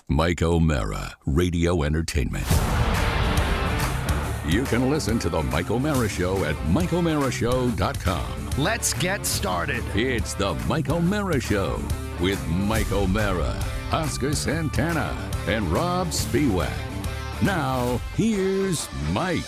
Mike O'Mara, Radio Entertainment. You can listen to The Mike O'Mara Show at MikeO'MaraShow.com. Let's get started. It's The Mike O'Mara Show with Mike O'Mara, Oscar Santana, and Robb Spiewak. Now, here's Mike.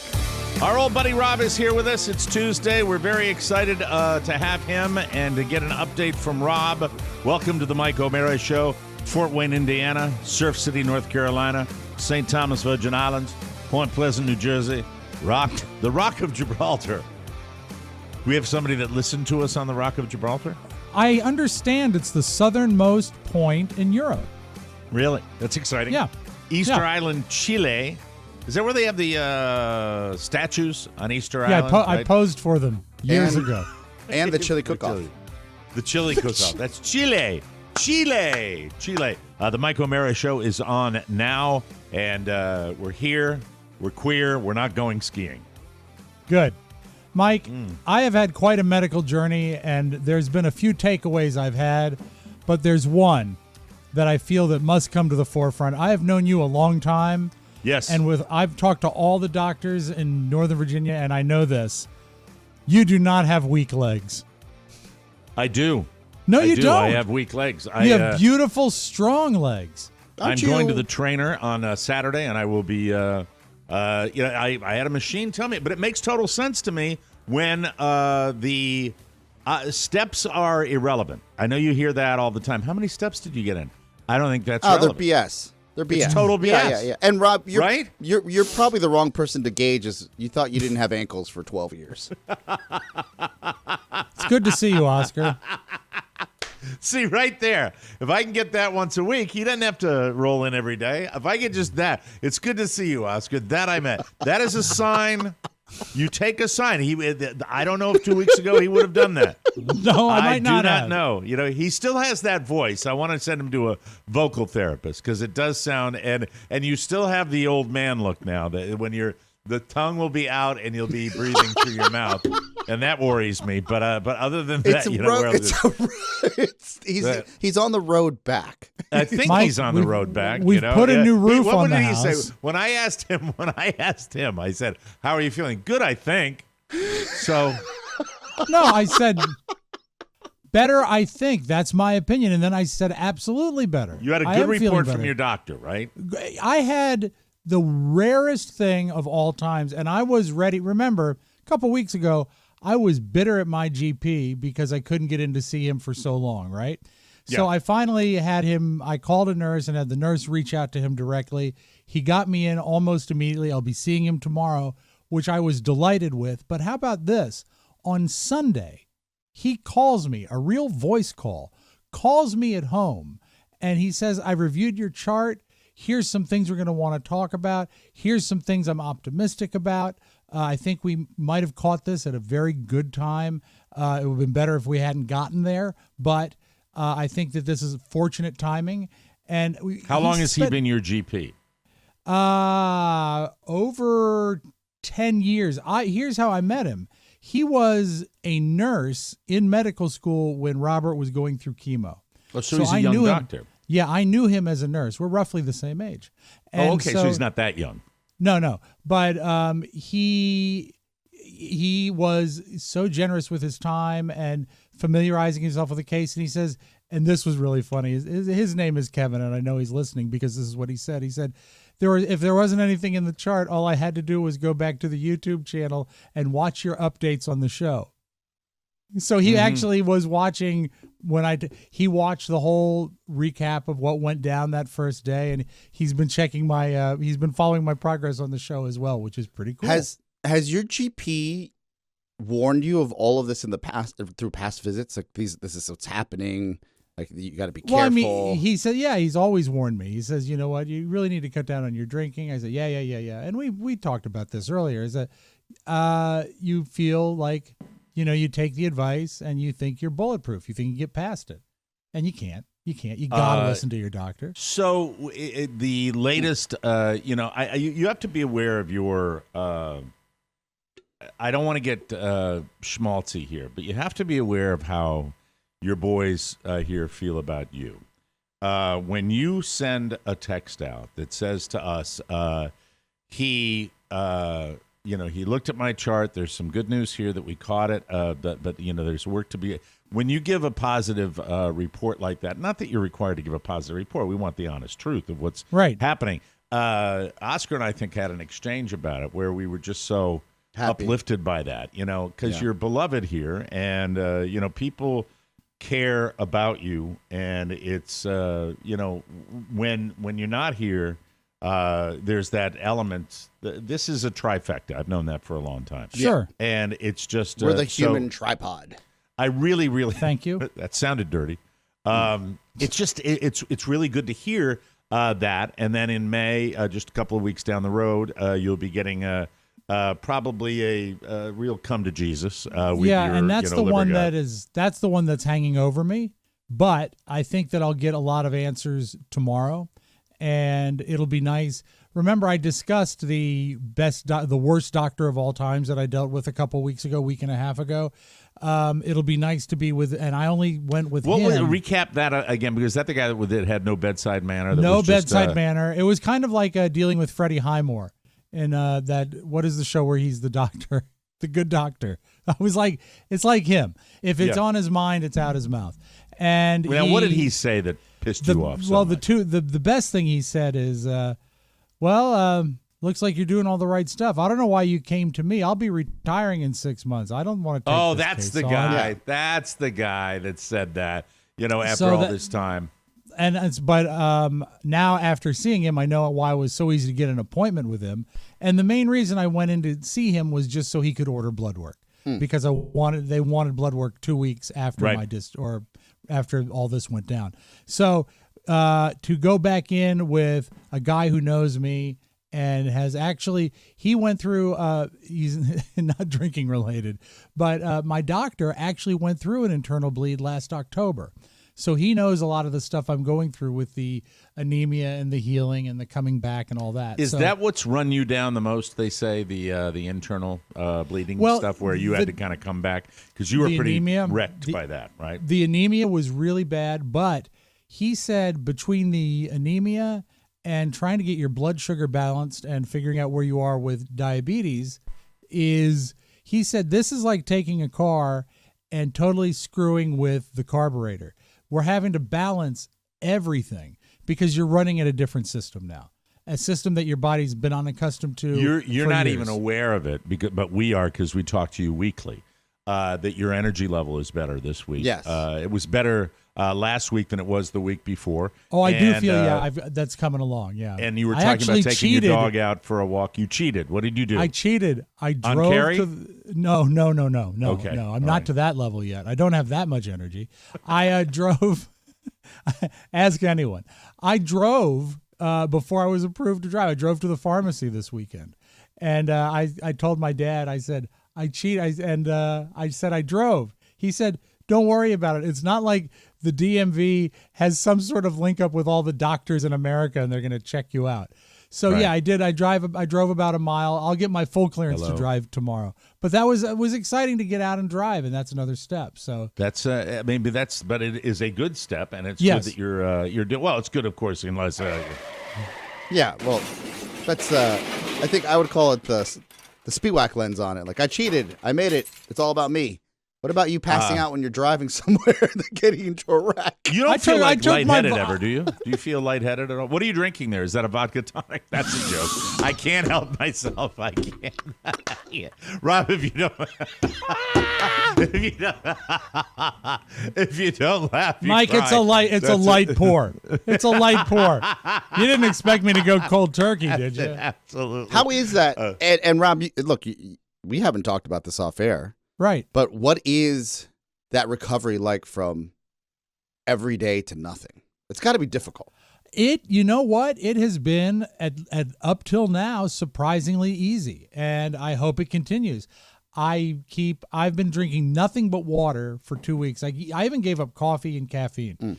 Our old buddy Robb is here with us. It's Tuesday. We're very excited to have him and to get an update from Robb. Welcome to The Mike O'Mara Show. Fort Wayne, Indiana, Surf City, North Carolina, St. Thomas, Virgin Islands, Point Pleasant, New Jersey, the Rock of Gibraltar. We have somebody that listened to us on the Rock of Gibraltar? I understand it's the southernmost point in Europe. Really? That's exciting. Yeah. Easter Island, Chile. Is that where they have the statues on Easter Island? Yeah, I posed for them years ago. And the chili cook-off. The chili cook-off. That's Chile. Chile. The Mike O'Mara Show is on now, and we're here. We're queer. We're not going skiing. Good. Mike, I have had quite a medical journey, and there's been a few takeaways I've had, but there's one that I feel that must come to the forefront. I have known you a long time. Yes. And I've talked to all the doctors in Northern Virginia, and I know this. You do not have weak legs. I do. No, you don't. I have weak legs. You have beautiful, strong legs. I'm going to the trainer on Saturday, and I will be. I had a machine tell me, but it makes total sense to me when the steps are irrelevant. I know you hear that all the time. How many steps did you get in? I don't think that's relevant. They're BS. They're BS. It's total BS. Yeah. And Robb, right? You're probably the wrong person to gauge. As you thought you didn't have ankles for 12 years. It's good to see you, Oscar. See, right there. If I can get that once a week, he doesn't have to roll in every day. If I get just that, it's good to see you, Oscar. That I meant. That is a sign. You take a sign. I don't know if 2 weeks ago he would have done that. No, I might not do not have. know. You know, he still has that voice. I want to send him to a vocal therapist because it does sound and you still have the old man look now. That when the tongue will be out and you'll be breathing through your mouth, and that worries me. But other than that, he's on the road back. I think Mike, he's on the road back. We've put a new roof on the house. What did he say when I asked him? I said, "How are you feeling?" Good, I think. So, no, I said better. I think that's my opinion, and then I said absolutely better. You had a good report from your doctor, right? I had the rarest thing of all times, and I was ready. Remember, a couple weeks ago, I was bitter at my GP because I couldn't get in to see him for so long, right? Yeah. So I finally had him, I called a nurse and had the nurse reach out to him directly. He got me in almost immediately. I'll be seeing him tomorrow, which I was delighted with. But how about this? On Sunday, he calls me, a real voice call, calls me at home, and he says, I reviewed your chart. Here's some things we're going to want to talk about. Here's some things I'm optimistic about. I think we might have caught this at a very good time. It would have been better if we hadn't gotten there, but I think that this is fortunate timing. And how long has he been your GP? Over 10 years. Here's how I met him. He was a nurse in medical school when Robert was going through chemo. Oh, so he's a young doctor. Yeah, I knew him as a nurse. We're roughly the same age. And okay, so he's not that young. No. But he was so generous with his time and familiarizing himself with the case. And he says, and this was really funny, his name is Kevin, and I know he's listening because this is what he said. He said, if there wasn't anything in the chart, all I had to do was go back to the YouTube channel and watch your updates on the show. So he actually was watching he watched the whole recap of what went down that first day, and he's been checking he's been following my progress on the show as well, which is pretty cool. Has your GP warned you of all of this in the past through past visits? Like this is what's happening. Like you got to be careful. Well, I mean, he said, he's always warned me. He says, you know what, you really need to cut down on your drinking. I said, yeah. And we talked about this earlier. Is that you feel like, you take the advice and you think you're bulletproof. You think you get past it, and you can't. You got to listen to your doctor. So the latest, you have to be aware of your. I don't want to get schmaltzy here, but you have to be aware of how your boys here feel about you. when you send a text out that says to us, he looked at my chart. There's some good news here that we caught it, but there's work to be. When you give a positive report like that, not that you're required to give a positive report, we want the honest truth of what's happening. Oscar and I think had an exchange about it where we were just so uplifted by that, because you're beloved here, and people care about you, and it's when you're not here, there's that element. This is a trifecta. I've known that for a long time. Sure, and it's just we're the human tripod. I really, really thank you. That sounded dirty. It's just it's really good to hear that, and then in May, just a couple of weeks down the road, you'll be getting probably a real come to Jesus. With your, and that's the one guy. that's the one that's hanging over me. But I think that I'll get a lot of answers tomorrow, and it'll be nice. Remember, I discussed the worst doctor of all times that I dealt with a week and a half ago. It'll be nice to be with, and I only went with him. Recap that again, because that the guy that had no bedside manner. No bedside manner. It was kind of like dealing with Freddie Highmore in what is the show where he's the doctor, the good doctor. I was like, it's like him. If it's on his mind, it's out his mouth. And what did he say that pissed you off? The best thing he said is, looks like you're doing all the right stuff. I don't know why you came to me. I'll be retiring in 6 months. I don't want to take this that's case the on. guy. Yeah. That's the guy that said that, after all this time. But now after seeing him, I know why it was so easy to get an appointment with him. And the main reason I went in to see him was just so he could order blood work, because they wanted blood work 2 weeks after after all this went down. So to go back in with a guy who knows me and he went through, he's not drinking related, but my doctor actually went through an internal bleed last October. So he knows a lot of the stuff I'm going through with the anemia and the healing and the coming back and all that. Is that what's run you down the most, they say, the internal bleeding stuff where you had to kind of come back? Because you were pretty wrecked by that, right? The anemia was really bad, but he said between the anemia and trying to get your blood sugar balanced and figuring out where you are with diabetes he said this is like taking a car and totally screwing with the carburetor. We're having to balance everything because you're running at a different system now, a system that your body's been unaccustomed to. You're not even aware of it, but we are, because we talk to you weekly. That your energy level is better this week. Yes, it was better last week than it was the week before. Oh, I do feel that's coming along. Yeah, and you were talking about taking your dog out for a walk. You cheated. What did you do? I cheated. I drove on Carrie? No. Okay. No, I'm not to that level yet. I don't have that much energy. I drove. Ask anyone. I drove before I was approved to drive. I drove to the pharmacy this weekend, and I told my dad. I said I cheated, and I said I drove. He said, "Don't worry about it. It's not like the DMV has some sort of link up with all the doctors in America, and they're going to check you out." So yeah, I did. I drove about a mile. I'll get my full clearance to drive tomorrow. But it was exciting to get out and drive, and that's another step. So that's but it is a good step, and it's good that you're doing well. It's good, of course, unless yeah. Well, that's I think I would call it the Spiewak lens on it. Like, I cheated, I made it. It's all about me. What about you passing out when you're driving somewhere and getting into a wreck? You don't feel lightheaded ever, do you? Do you feel lightheaded at all? What are you drinking there? Is that a vodka tonic? That's a joke. I can't help myself. I can't. Yeah. Rob, if you don't laugh, Mike, cry. it's a light pour. It's a light pour. You didn't expect me to go cold turkey, did you? Absolutely. How is that? And Rob, we haven't talked about this off air. Right. But what is that recovery like from every day to nothing? It's got to be difficult. You know what? It has been at up till now surprisingly easy, and I hope it continues. I've been drinking nothing but water for 2 weeks. I even gave up coffee and caffeine.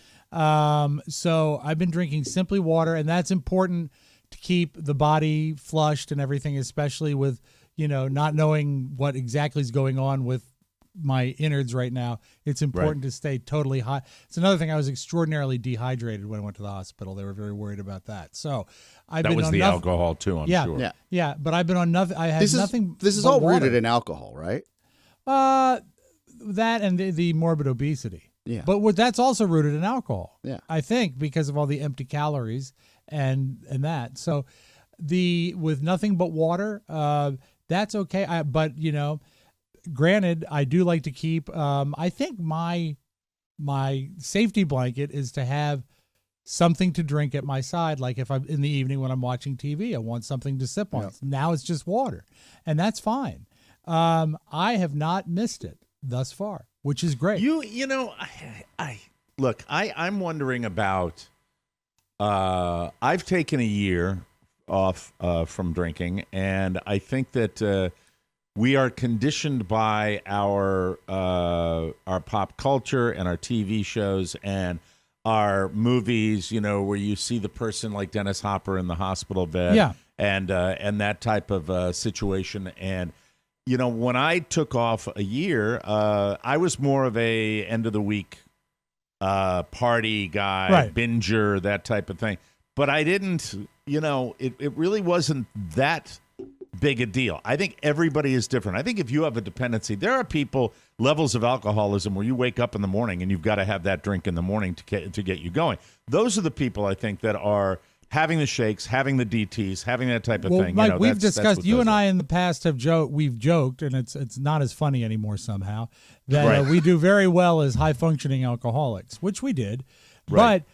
So I've been drinking simply water, and that's important to keep the body flushed and everything, especially with not knowing what exactly is going on with my innards right now. It's important to stay totally hot. It's another thing. I was extraordinarily dehydrated when I went to the hospital. They were very worried about that. So I've that been was on the alcohol too. I'm sure. Yeah. But I've been on nothing. I had nothing. This is but all water. rooted in alcohol, right? That and the morbid obesity. Yeah. But that's also rooted in alcohol. Yeah. I think because of all the empty calories and that. So with nothing but water, that's okay. But granted, I do like to keep. I think my safety blanket is to have something to drink at my side. Like if I'm in the evening when I'm watching TV, I want something to sip on. Yep. Now it's just water, and that's fine. I have not missed it thus far, which is great. I'm wondering about. I've taken a year off from drinking, and I think that we are conditioned by our pop culture and our TV shows and our movies. Where you see the person like Dennis Hopper in the hospital bed, and that type of situation. And when I took off a year, I was more of a end of the week party guy, binger, that type of thing. But I didn't, it really wasn't that big a deal. I think everybody is different. I think if you have a dependency, there are levels of alcoholism where you wake up in the morning and you've got to have that drink in the morning to get you going. Those are the people I think that are having the shakes, having the DTs, having that type of thing. Mike, we've discussed, you and I in the past we've joked, and it's not as funny anymore somehow, that we do very well as high-functioning alcoholics, which we did. Right. But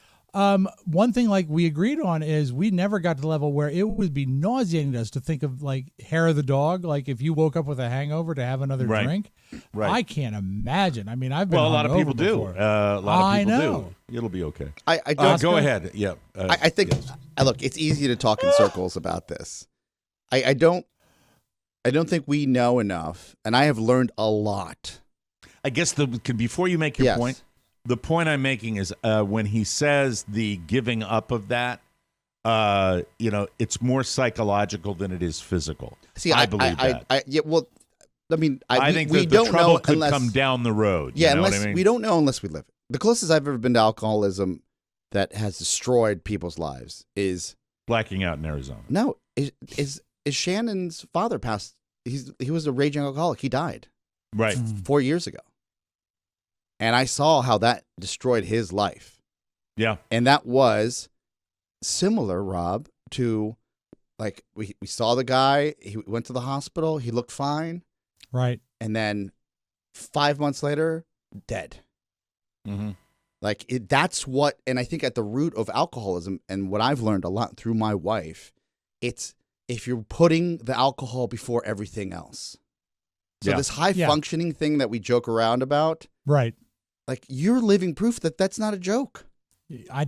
one thing like we agreed on is we never got to the level where it would be nauseating to us to think of like hair of the dog, like if you woke up with a hangover to have another drink. Right. I can't imagine. I mean, I've been a lot of people before. do. A lot of people do. It'll be okay. I don't go ahead. Yeah. I think. Yes. Look, it's easy to talk in circles about this. I don't think we know enough, and I have learned a lot. I guess before you make your point, the point I'm making is when he says the giving up of that, it's more psychological than it is physical. See, I believe that. I think we the don't trouble know could unless, come down the road. Yeah, you know unless what I mean? we don't know unless we live it. The closest I've ever been to alcoholism that has destroyed people's lives is blacking out in Arizona. No, is Shannon's father passed. He was a raging alcoholic. He died 4 years ago. And I saw how that destroyed his life. Yeah. And that was similar, Rob, to like we saw the guy, he went to the hospital, he looked fine. Right. And then 5 months later, dead. Mm-hmm. Like that's what, and I think at the root of alcoholism, and what I've learned a lot through my wife, it's if you're putting the alcohol before everything else. So this high functioning thing that we joke around about, right? Like you're living proof that that's not a joke.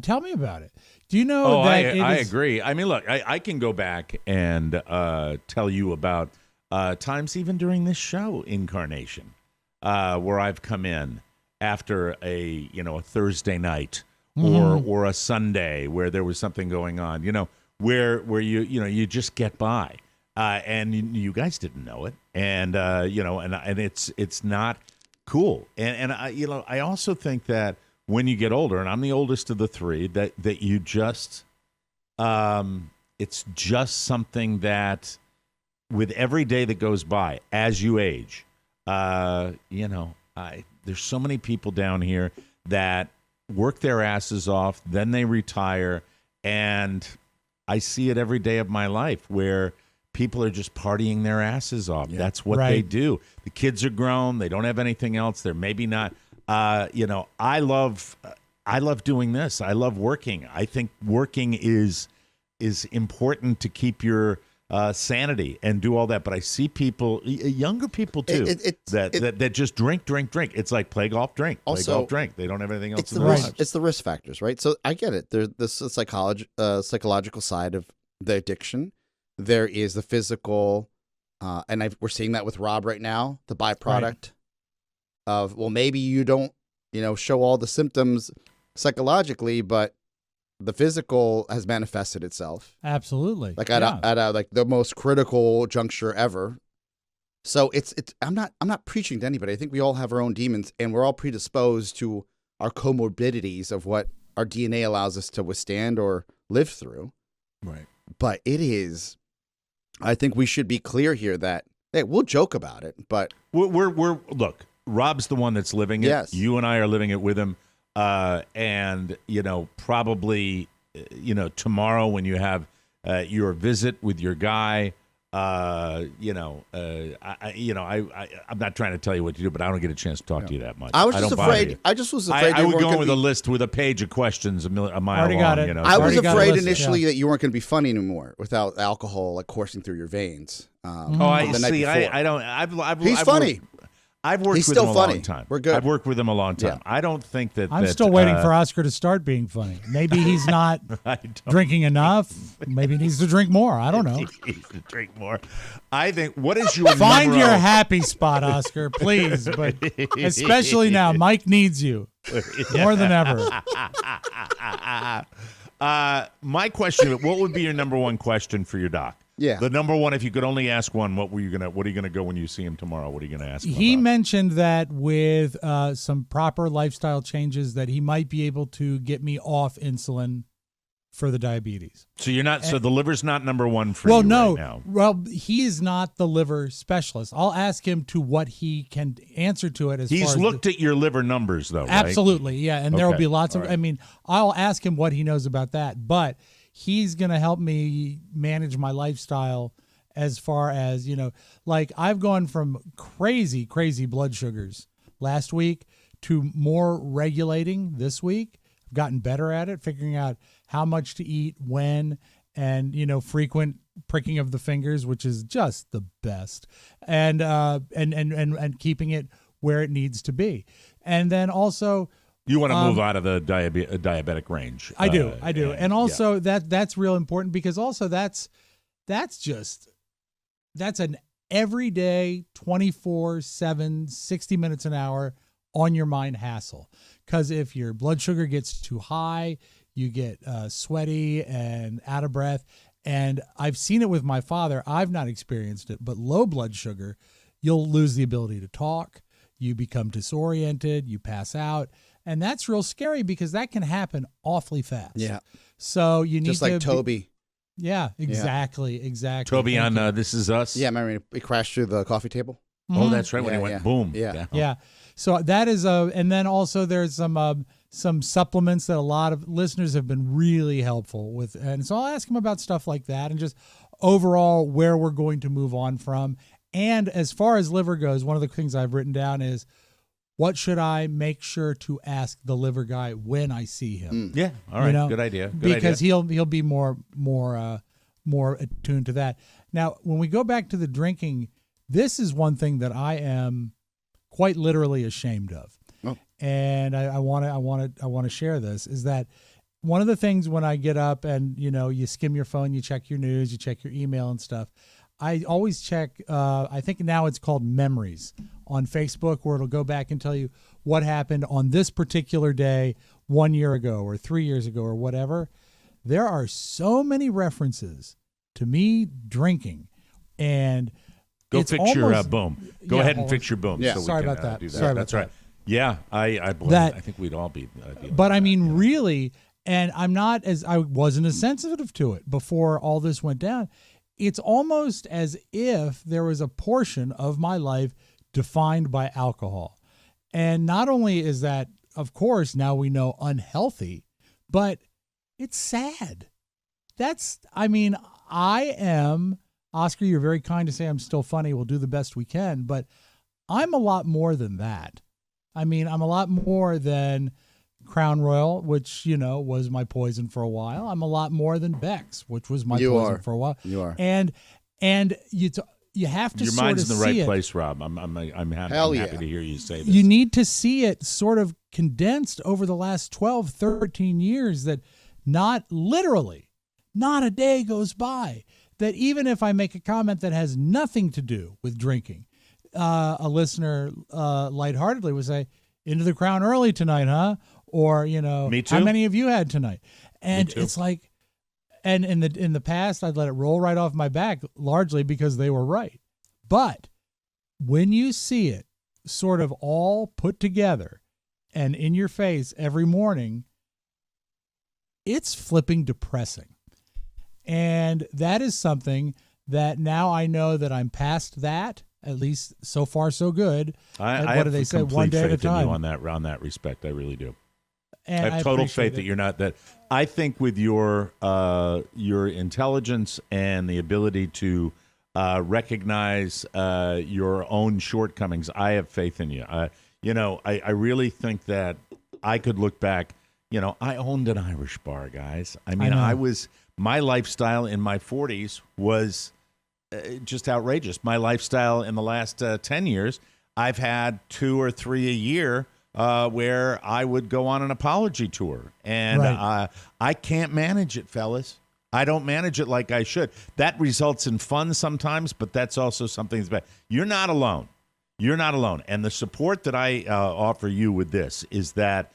Tell me about it. Do you know that I agree. I mean, look, I can go back and tell you about times even during this show, Incarnation, where I've come in after a Thursday night or a Sunday where there was something going on, where you just get by, and you guys didn't know it, and and it's not cool, and I also think that when you get older, and I'm the oldest of the three, that you just it's just something that with every day that goes by as you age, there's so many people down here that work their asses off, then they retire, and I see it every day of my life where people are just partying their asses off. Yeah. That's what they do. The kids are grown. They don't have anything else. They're maybe not, I love doing this. I love working. I think working is important to keep your sanity and do all that. But I see people, younger people too, that just drink. It's like play golf, drink. Play golf, drink. They don't have anything else to do. It's the risk factors, right? So I get it. There's this psychological side of the addiction. There is the physical, and we're seeing that with Robb right now, the byproduct of, well, maybe you don't, show all the symptoms psychologically, but the physical has manifested itself. Absolutely. Like at like the most critical juncture ever. So it's I'm not preaching to anybody. I think we all have our own demons, and we're all predisposed to our comorbidities of what our DNA allows us to withstand or live through. Right. But I think we should be clear here that, hey, we'll joke about it, but we're look, Robb's the one that's living it. Yes. You and I are living it with him. And, probably, tomorrow when you have your visit with your guy, I'm not trying to tell you what to do, but I don't get a chance to talk to you that much. I was just don't bother afraid. you. I just was afraid I you would weren't go going with to a be. list with a page of questions a mile Already got long. it. I was Already got a afraid list, initially yeah. that you weren't going to be funny anymore without alcohol like coursing through your veins. I the night see. before. I don't. He's funny. I've worked He's with still him a funny. long time. We're good. I've worked with him a long time. Yeah. I don't think that. I'm still waiting for Oscar to start being funny. Maybe he's not I don't drinking enough. Maybe he needs to drink more. I don't know. He needs to drink more. I think. What is your Find numero? your happy spot, Oscar, please. But especially now, Mike needs you more than ever. My question: what would be your number one question for your doc? Yeah. The number one, if you could only ask one, what are you gonna go when you see him tomorrow? What are you gonna ask him He about? mentioned that with some proper lifestyle changes, that he might be able to get me off insulin for the diabetes. So you're not. So the liver's not number one for Well, you no. right now. Well, he is not the liver specialist. I'll ask him to what he can answer to it. As far He's as looked at your liver numbers, though. Right? absolutely, yeah. And there will Okay, be lots of. all right. I mean, I'll ask him what he knows about that, but he's going to help me manage my lifestyle. As far as, like I've gone from crazy blood sugars last week to more regulating this week. I've gotten better at it, figuring out how much to eat, when, and, frequent pricking of the fingers, which is just the best, and keeping it where it needs to be. And then also, You want to move out of the diabetic range. I do. And also that's real important because also that's an everyday 24/7, 60 minutes an hour on your mind hassle. Because if your blood sugar gets too high, you get sweaty and out of breath. And I've seen it with my father. I've not experienced it, but low blood sugar, you'll lose the ability to talk. You become disoriented. You pass out. And that's real scary because that can happen awfully fast. Yeah. So you need Just like Toby. Yeah, exactly. Toby on This Is Us. Yeah, remember he crashed through the coffee table? Oh, that's right. When Yeah, he went yeah. boom. Yeah. down. Yeah. So that is and then also there's some supplements that a lot of listeners have been really helpful with. And so I'll ask him about stuff like that and just overall where we're going to move on from. And as far as liver goes, one of the things I've written down is what should I make sure to ask the liver guy when I see him? Yeah. All right. Good idea. Good because idea. he'll be more attuned to that. Now, when we go back to the drinking, this is one thing that I am quite literally ashamed of. Oh. And I want to share this is that one of the things when I get up and you skim your phone, you check your news, you check your email and stuff. I always check. I think now it's called Memories on Facebook, where it'll go back and tell you what happened on this particular day 1 year ago or 3 years ago or whatever. There are so many references to me drinking, and Go it's fix your almost- boom. Go Yeah, ahead and hold fix on. your boom. Yeah. So we Sorry can, about that. do that. Sorry about That's right. that. Yeah, I believe That- I think we'd all be. But I mean, really, and I wasn't as sensitive to it before all this went down. It's almost as if there was a portion of my life defined by alcohol. And not only is that, of course, now we know unhealthy, but it's sad. Oscar, you're very kind to say I'm still funny. We'll do the best we can, but I'm a lot more than that. I'm a lot more than Crown Royal, which, was my poison for a while. I'm a lot more than Beck's, which was my poison for a while. You are. And you have to Your sort mind's of in the right see it. place, Rob. I'm happy. Hell I'm yeah. happy to hear you say this. You need to see it sort of condensed over the last 12, 13 years that not a day goes by that even if I make a comment that has nothing to do with drinking, a listener lightheartedly would say, into the Crown early tonight, huh? Or, Me too. how many of you had tonight? And Me too. it's like, and in the past, I'd let it roll right off my back, largely because they were right. But when you see it sort of all put together and in your face every morning, it's flipping depressing. And that is something that now I know that I'm past that. At least so far, so good. I what do they say? One day at a time. On that respect, I really do. And I have total faith that you're not that. I think with your intelligence and the ability to recognize your own shortcomings, I have faith in you. I really think that I could look back. I owned an Irish bar, guys. I mean, my lifestyle in my 40s was just outrageous. My lifestyle in the last 10 years, I've had 2 or 3 a year where I would go on an apology tour. And I can't manage it, fellas. I don't manage it like I should. That results in fun sometimes, but that's also something that's bad. You're not alone. You're not alone. And the support that I offer you with this is that,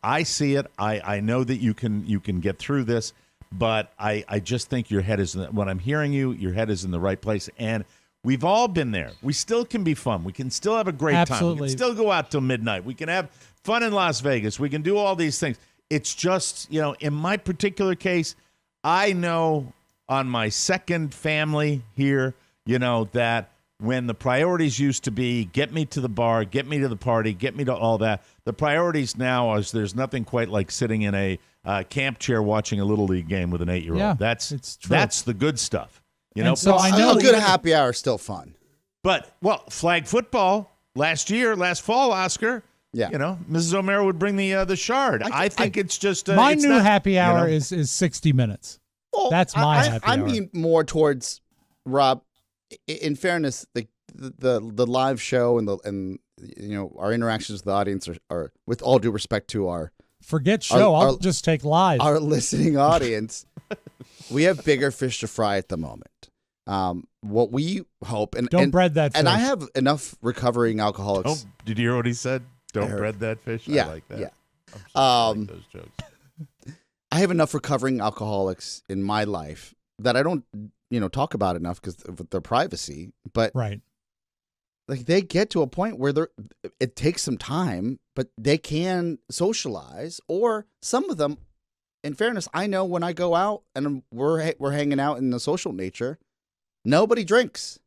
I see it. I know that you can get through this. But I just think your head is, when I'm hearing you, your head is in the right place. And we've all been there. We still can be fun. We can still have a great time. We can still go out till midnight. We can have fun in Las Vegas. We can do all these things. It's just, in my particular case, I know on my second family here, that when the priorities used to be get me to the bar, get me to the party, get me to all that, the priorities now is there's nothing quite like sitting in a camp chair watching a Little League game with an 8-year-old. Yeah, that's the good stuff. So I know a good happy hour is still fun. But, flag football last fall, Oscar. Yeah. Mrs. O'Mara would bring the shard. I think it's just my it's new not, happy hour is 60 minutes. Well, that's my happy hour. I mean more towards Rob. In fairness, the live show and our interactions with the audience are with all due respect to our forget show. I'll just take live. Our listening audience, we have bigger fish to fry at the moment. What we hope and bread that fish. And I have enough recovering alcoholics. Did you hear what he said? Don't bread that fish. Yeah, I like that. Yeah. I like those jokes. I have enough recovering alcoholics in my life that I don't talk about enough because of their privacy. But like they get to a point where it takes some time, but they can socialize. Or some of them, in fairness, I know when I go out and we're hanging out in the social nature, nobody drinks.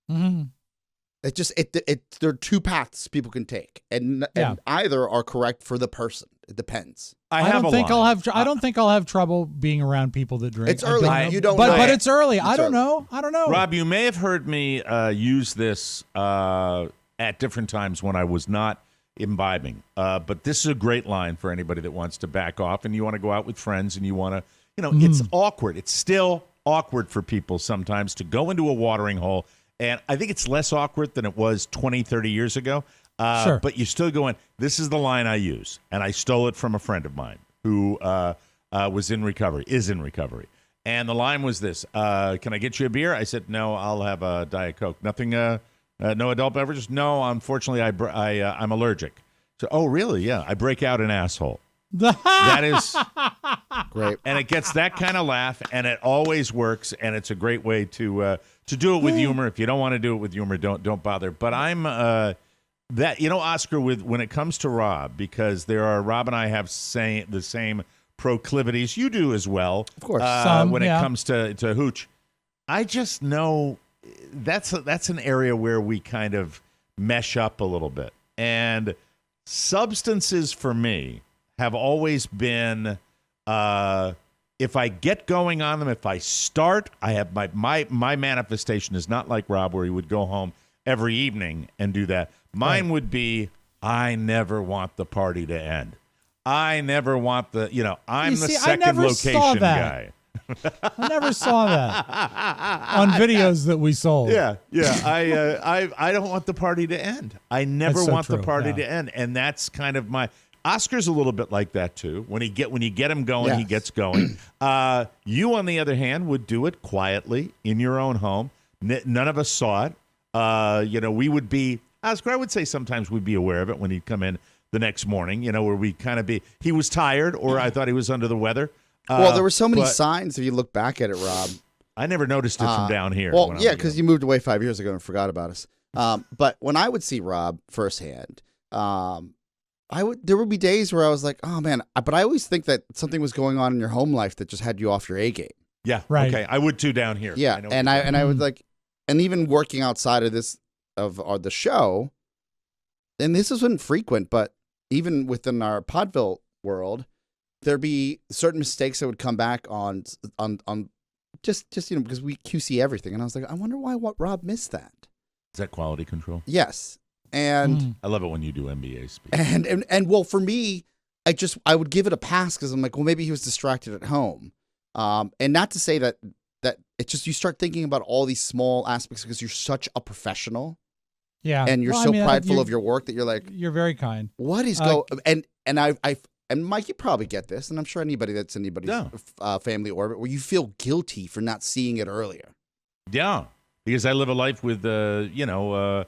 Mm-hmm. It just there are two paths people can take, and either are correct for the person. It depends. I don't think I'll have trouble being around people that drink. It's early. You don't but know. But it's early. It's I don't early. know. I don't know. Rob, you may have heard me use this at different times when I was not imbibing. But this is a great line for anybody that wants to back off and you want to go out with friends and you want to, it's awkward. It's still awkward for people sometimes to go into a watering hole. And I think it's less awkward than it was 20, 30 years ago. Sure. But you're still going, this is the line I use. And I stole it from a friend of mine who is in recovery. And the line was this, can I get you a beer? I said, no, I'll have a Diet Coke. Nothing, no adult beverages? No, unfortunately, I'm allergic. So, oh, really? Yeah, I break out an asshole. That is great. And it gets that kind of laugh, and it always works, and it's a great way to do it with humor. If you don't want to do it with humor, don't bother. But I'm Oscar, when it comes to Rob, because Rob and I have the same proclivities. You do as well, of course. When it comes to hooch, I just know that's an area where we kind of mesh up a little bit. And substances for me have always been, if I get going on them, if I start, I have my manifestation is not like Rob, where he would go home every evening and do that. Mine would be, I never want the party to end. I never want I'm the second location guy. I never saw that on videos that we sold. Yeah. I don't want the party to end. I never want the party to end, and that's kind of my. Oscar's a little bit like that too. When you get him going, he gets going. You, on the other hand, would do it quietly in your own home. None of us saw it. We would be Oscar. I would say sometimes we'd be aware of it when he'd come in the next morning. Where we'd kind of be. He was tired, or I thought he was under the weather. Well, there were so many signs if you look back at it, Rob. I never noticed it from down here. Well, yeah, because you moved away 5 years ago and forgot about us. But when I would see Robb firsthand, there would be days where I was like, oh man, but I always think that something was going on in your home life that just had you off your A game. Yeah. Right. Okay. I would too down here. Yeah. I would like, and even working outside of this, of the show, and this isn't frequent, but even within our Podville world, there'd be certain mistakes that would come back on just because we QC everything. And I was like, I wonder why Robb missed that. Is that quality control? Yes. And I love it when you do NBA speak. And well, for me, I would give it a pass because I'm like, well, maybe he was distracted at home. And not to say that it's just, you start thinking about all these small aspects because you're such a professional. Yeah. And you're prideful of your work that you're like, you're very kind. What is and Mike, you probably get this, and I'm sure anybody that's anybody's family orbit where you feel guilty for not seeing it earlier. Yeah, because I live a life with QIJO.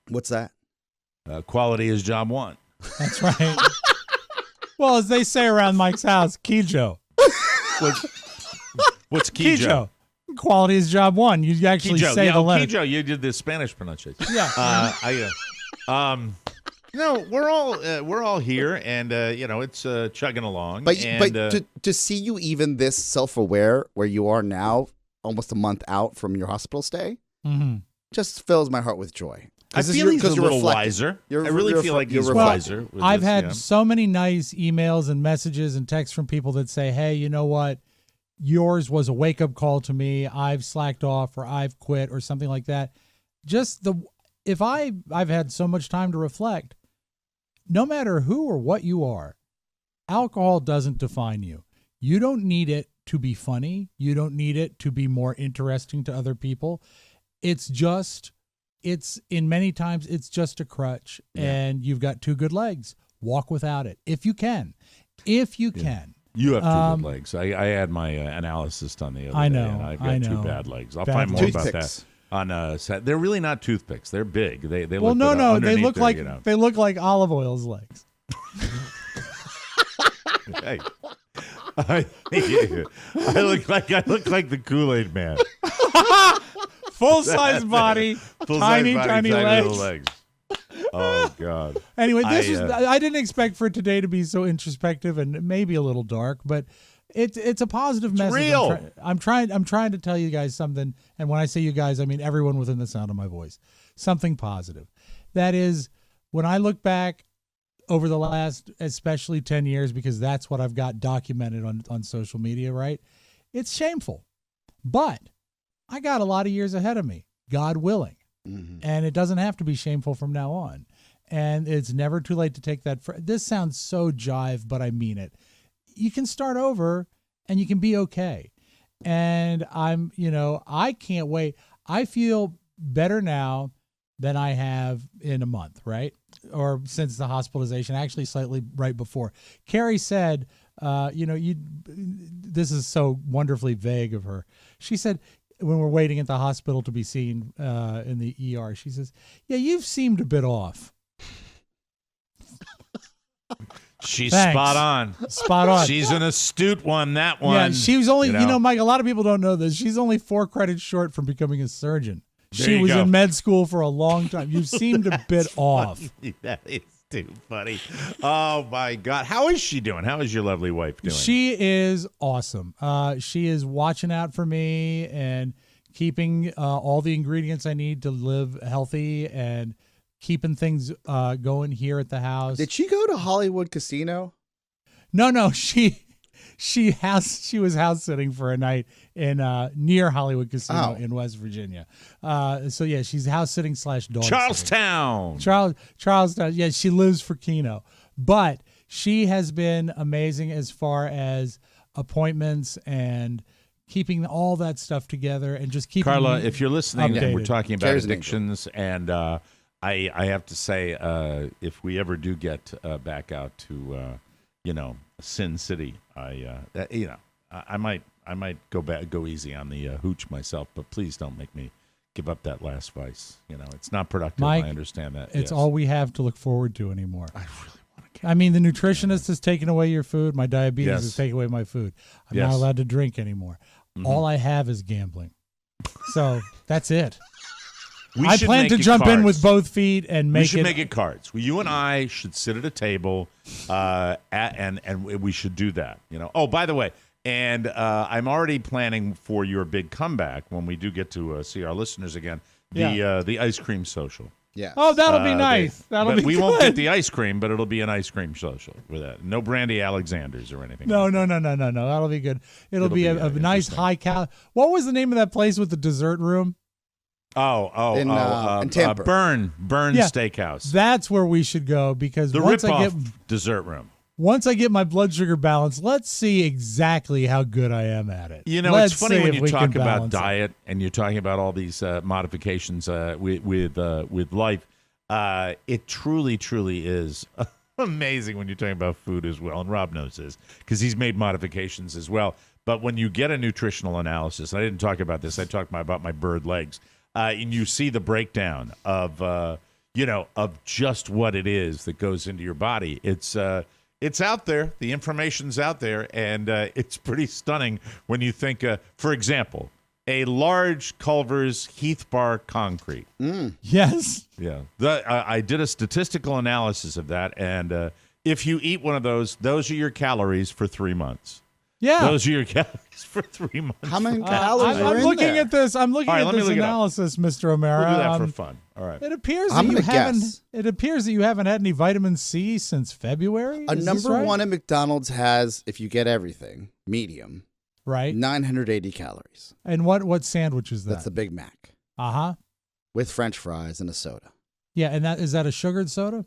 What's that? Quality is job one. That's right. Well, as they say around Mike's house, Qijo. What's Qijo? Quality is job one. You actually say the letter. Qijo, you did the Spanish pronunciation. Yeah. No, we're all here, and it's chugging along. But to see you even this self-aware where you are now, almost a month out from your hospital stay, just fills my heart with joy. I feel he's a little wiser. I really feel like he's wiser. I've had so many nice emails and messages and texts from people that say, hey, you know what? Yours was a wake-up call to me. I've slacked off or I've quit or something like that. If I've had so much time to reflect, no matter who or what you are, alcohol doesn't define you. You don't need it to be funny. You don't need it to be more interesting to other people. In many times, it's just a crutch, and you've got two good legs. Walk without it if you can. If you can. You have two good legs. I had my analysis done the other day, and I've got two bad legs. I'll find more about that. They're really not toothpicks. They're big. They look no. They look like olive oil's legs. Hey, I look like the Kool-Aid Man. Full size body, tiny legs. legs. Oh God. Anyway, I didn't expect for today to be so introspective and maybe a little dark, but it's a positive message. Real. I'm trying to tell you guys something, and when I say you guys, I mean everyone within the sound of my voice. Something positive. That is, when I look back over the last, especially 10 years, because that's what I've got documented on social media, right? It's shameful. But I got a lot of years ahead of me, God willing. And it doesn't have to be shameful from now on. And it's never too late to take that. This sounds so jive, but I mean it. You can start over and you can be okay. And I can't wait. I feel better now than I have in a month, right? Or since the hospitalization, actually slightly right before. Carrie said, this is so wonderfully vague of her. She said, when we're waiting at the hospital to be seen in the ER, she says, yeah, you've seemed a bit off. She's Thanks. Spot on. She's an astute one, that one. Yeah, she was only, Mike, a lot of people don't know this. She's only 4 credits short from becoming a surgeon. She was in med school for a long time. You seemed a bit off. That is too funny. Oh, my God. How is she doing? How is your lovely wife doing? She is awesome. She is watching out for me and keeping all the ingredients I need to live healthy and keeping things going here at the house. Did she go to Hollywood Casino? No. She was house sitting for a night in near Hollywood Casino in West Virginia. So yeah, she's house sitting / dog Charlestown. Charlestown. Yeah, she lives for Keno, but she has been amazing as far as appointments and keeping all that stuff together and just keeping Carla, if you're listening, updated. We're talking about addictions, and I have to say, if we ever do get back out to Sin City, I might go easy on the hooch myself, but please don't make me give up that last vice. It's not productive. Mike, I understand that. It's all we have to look forward to anymore. I really want to. I mean, the nutritionist has taken away your food. My diabetes has taken away my food. I'm not allowed to drink anymore. All I have is gambling. So that's it. I plan to jump in with both feet and make it. We should make it cards. You and I should sit at a table, and we should do that. Oh, by the way, and I'm already planning for your big comeback when we do get to see our listeners again. The ice cream social. Yeah. Oh, that'll be nice. We won't get the ice cream, but it'll be an ice cream social with that. No Brandy Alexanders or anything. No. That'll be good. It'll be a nice high cal. What was the name of that place with the dessert room? In Tampa. Burn Steakhouse. That's where we should go because the rip-off dessert room. Once I get my blood sugar balance, let's see exactly how good I am at it. It's funny when you talk about diet and you're talking about all these modifications with life. It truly is amazing when you're talking about food as well. And Rob knows this because he's made modifications as well. But when you get a nutritional analysis, I didn't talk about this. I talked about my bird legs. And you see the breakdown of just what it is that goes into your body. It's out there. The information's out there, and it's pretty stunning when you think, for example, a large Culver's Heath Bar concrete. Yes. Yeah. I did a statistical analysis of that, and if you eat one of those are your calories for 3 months. Yeah. Those are your calories for 3 months. How many calories I'm are in looking there? at this. I'm looking at this analysis, Mr. O'Mara. We'll do that for fun. All right. It appears that you haven't had any vitamin C since February. A number one at McDonald's has, if you get everything, medium, right, 980 calories. And what sandwich is that? That's the Big Mac. With French fries and a soda. Yeah, and is that a sugared soda?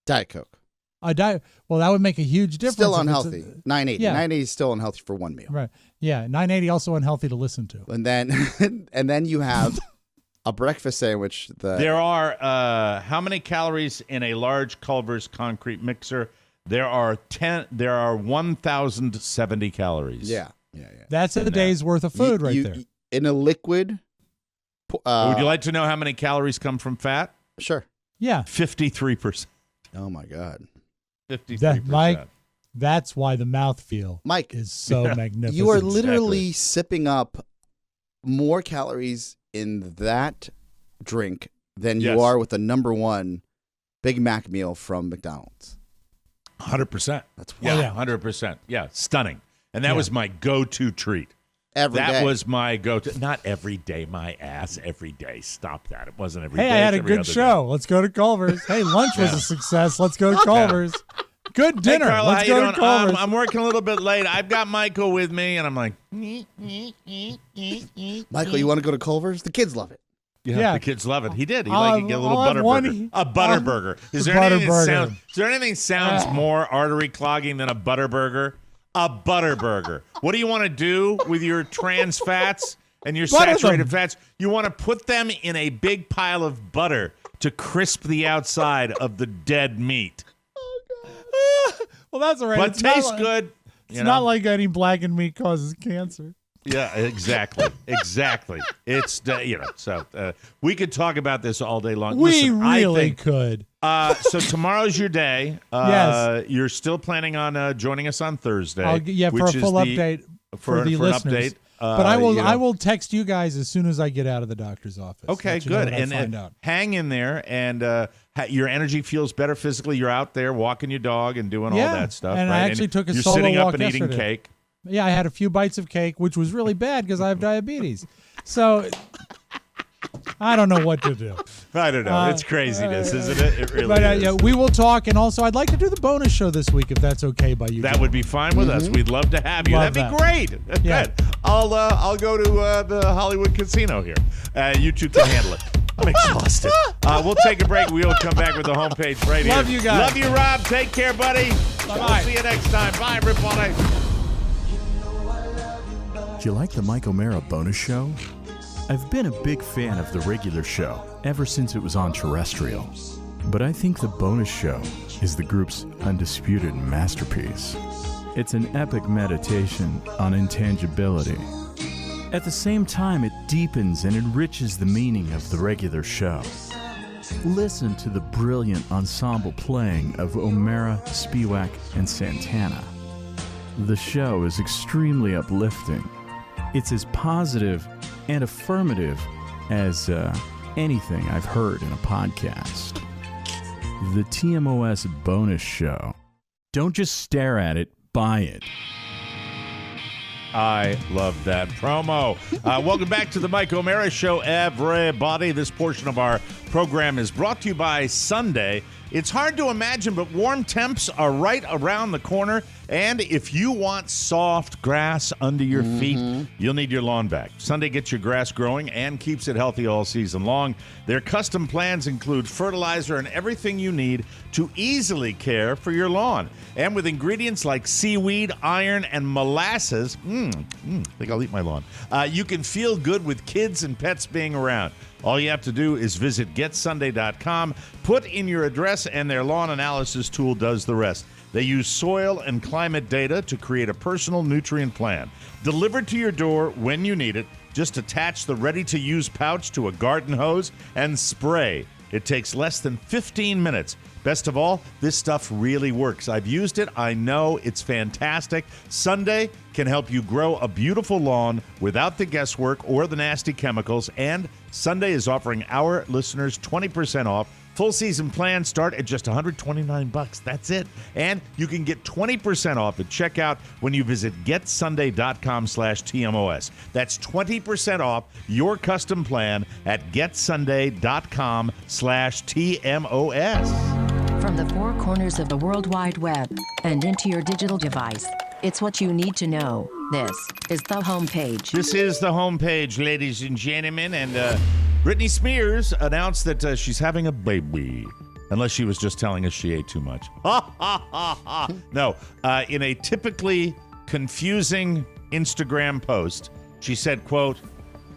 Diet Coke. Well, that would make a huge difference. Still unhealthy. 980. Yeah. 980 is still unhealthy for one meal. Right. Yeah, 980 also unhealthy to listen to. And then you have a breakfast sandwich. There are how many calories in a large Culver's concrete mixer? There are 1,070 calories. Yeah. That's a day's worth of food there. In a liquid. Would you like to know how many calories come from fat? Sure. Yeah. 53%. Oh my God. 53%. Mike, that's why the mouthfeel, Mike, is so magnificent. You are literally sipping up more calories in that drink than you are with the number one Big Mac meal from McDonald's. 100%. That's 100%. Yeah, stunning. And that was my go-to treat. That was my go-to. Not every day, my ass. Every day. Stop that. It wasn't every day. Hey, I had a good show. Day. Let's go to Culver's. Hey, lunch was a success. Let's go to Culver's. Good dinner. Hey, Carla, let's go to Culver's. I'm working a little bit late. I've got Michael with me, and I'm like, Michael, you want to go to Culver's? The kids love it. Yeah, the kids love it. He did. He could get a little butter burger. A butter burger. Is there anything that sounds more artery clogging than a butter burger? A butter burger. What do you want to do with your trans fats and your saturated fats? You want to put them in a big pile of butter to crisp the outside of the dead meat. Oh, God. Well, that's all right. But it tastes good. It's not like any blackened meat causes cancer. Yeah, exactly. It's, so we could talk about this all day long. We really could. So tomorrow's your day. Yes. You're still planning on joining us on Thursday. For a full update for the listeners. But I will text you guys as soon as I get out of the doctor's office. Okay, good. And hang in there. And your energy feels better physically. You're out there walking your dog and doing all that stuff. And right? I actually took a you're solo sitting walk up and yesterday. eating cake. Yeah, I had a few bites of cake, which was really bad because I have diabetes. So I don't know what to do. I don't know. It's craziness, isn't it? It really is. Yeah, we will talk. And also, I'd like to do the bonus show this week if that's okay by you. That would be fine with us. We'd love to have you. That'd be great. Yeah. Good. I'll go to the Hollywood Casino here. You two can handle it. I'm exhausted. We'll take a break. We'll come back with the homepage right here. Love you guys. Love you, Rob. Take care, buddy. Bye-bye. We'll see you next time. Bye, Rip on Ice. Do you like the Mike O'Mara bonus show? I've been a big fan of the regular show ever since it was on terrestrial. But I think the bonus show is the group's undisputed masterpiece. It's an epic meditation on intangibility. At the same time, it deepens and enriches the meaning of the regular show. Listen to the brilliant ensemble playing of O'Mara, Spiewak, and Santana. The show is extremely uplifting. It's as positive and affirmative as anything I've heard in a podcast. The TMOS bonus show. Don't just stare at it, buy it. I love that promo. Welcome back to the Mike O'Mara Show, everybody. This portion of our program is brought to you by Sunday. It's hard to imagine, but warm temps are right around the corner. And if you want soft grass under your feet, you'll need your lawn back. Sunday gets your grass growing and keeps it healthy all season long. Their custom plans include fertilizer and everything you need to easily care for your lawn. And with ingredients like seaweed, iron, and molasses, I think I'll eat my lawn, you can feel good with kids and pets being around. All you have to do is visit getsunday.com, put in your address, and their lawn analysis tool does the rest. They use soil and climate data to create a personal nutrient plan. Delivered to your door when you need it. Just attach the ready-to-use pouch to a garden hose and spray. It takes less than 15 minutes. Best of all, this stuff really works. I've used it. I know it's fantastic. Sunday can help you grow a beautiful lawn without the guesswork or the nasty chemicals. And Sunday is offering our listeners 20% off. Full season plans start at just $129. That's it. And you can get 20% off at checkout when you visit getsunday.com/TMOS. That's 20% off your custom plan at getsunday.com/TMOS. From the four corners of the World Wide Web and into your digital device, it's what you need to know. This is the homepage. This is the homepage, ladies and gentlemen, and Britney Spears announced that she's having a baby. Unless she was just telling us she ate too much. No, in a typically confusing Instagram post, she said, quote,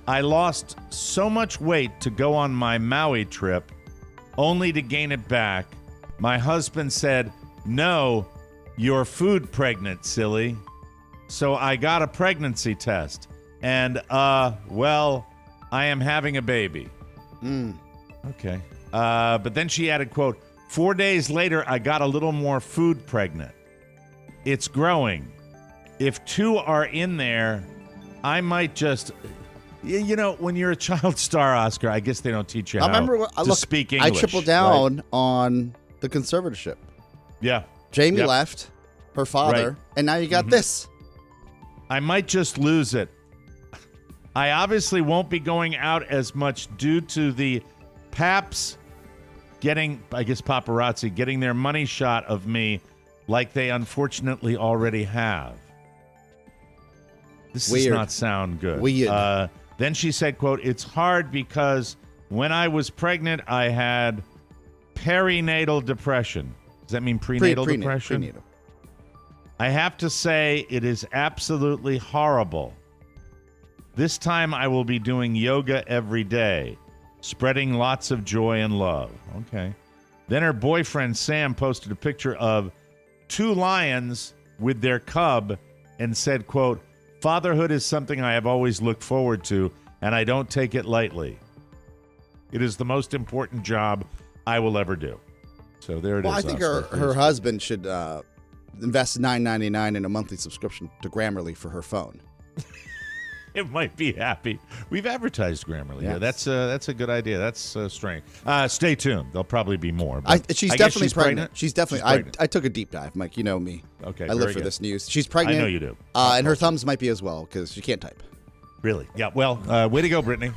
"I lost so much weight to go on my Maui trip, only to gain it back. My husband said, 'No, you're food pregnant, silly.' So I got a pregnancy test. And, well, I am having a baby." Okay. But then she added, quote, "4 days later, I got a little more food pregnant. It's growing. If 2 are in there, I might just..." You know, when you're a child star, Oscar, I guess they don't teach you how to speak English. I tripled down on the conservatorship. Yeah. Jamie left, her father, and now you got this. I might just lose it. I obviously won't be going out as much due to the paps getting, I guess paparazzi, getting their money shot of me like they unfortunately already have. This does not sound good. Weird. Then she said, quote, "It's hard because when I was pregnant, I had perinatal depression." Does that mean prenatal depression? Prenatal. "I have to say it is absolutely horrible. This time I will be doing yoga every day, spreading lots of joy and love." Okay. Then her boyfriend, Sam, posted a picture of 2 lions with their cub and said, quote, "Fatherhood is something I have always looked forward to, and I don't take it lightly. It is the most important job I will ever do." So there it is. I think her husband should invest $9.99 in a monthly subscription to Grammarly for her phone. It might be happy. We've advertised Grammarly. Yes. Yeah, that's a good idea. That's strange. Stay tuned. There'll probably be more. She's definitely pregnant. She's definitely. pregnant. I took a deep dive, Mike. You know me. Okay, I live for this news. She's pregnant. I know you do. And her thumbs might be as well because she can't type. Really? Yeah. Well, way to go, Brittany.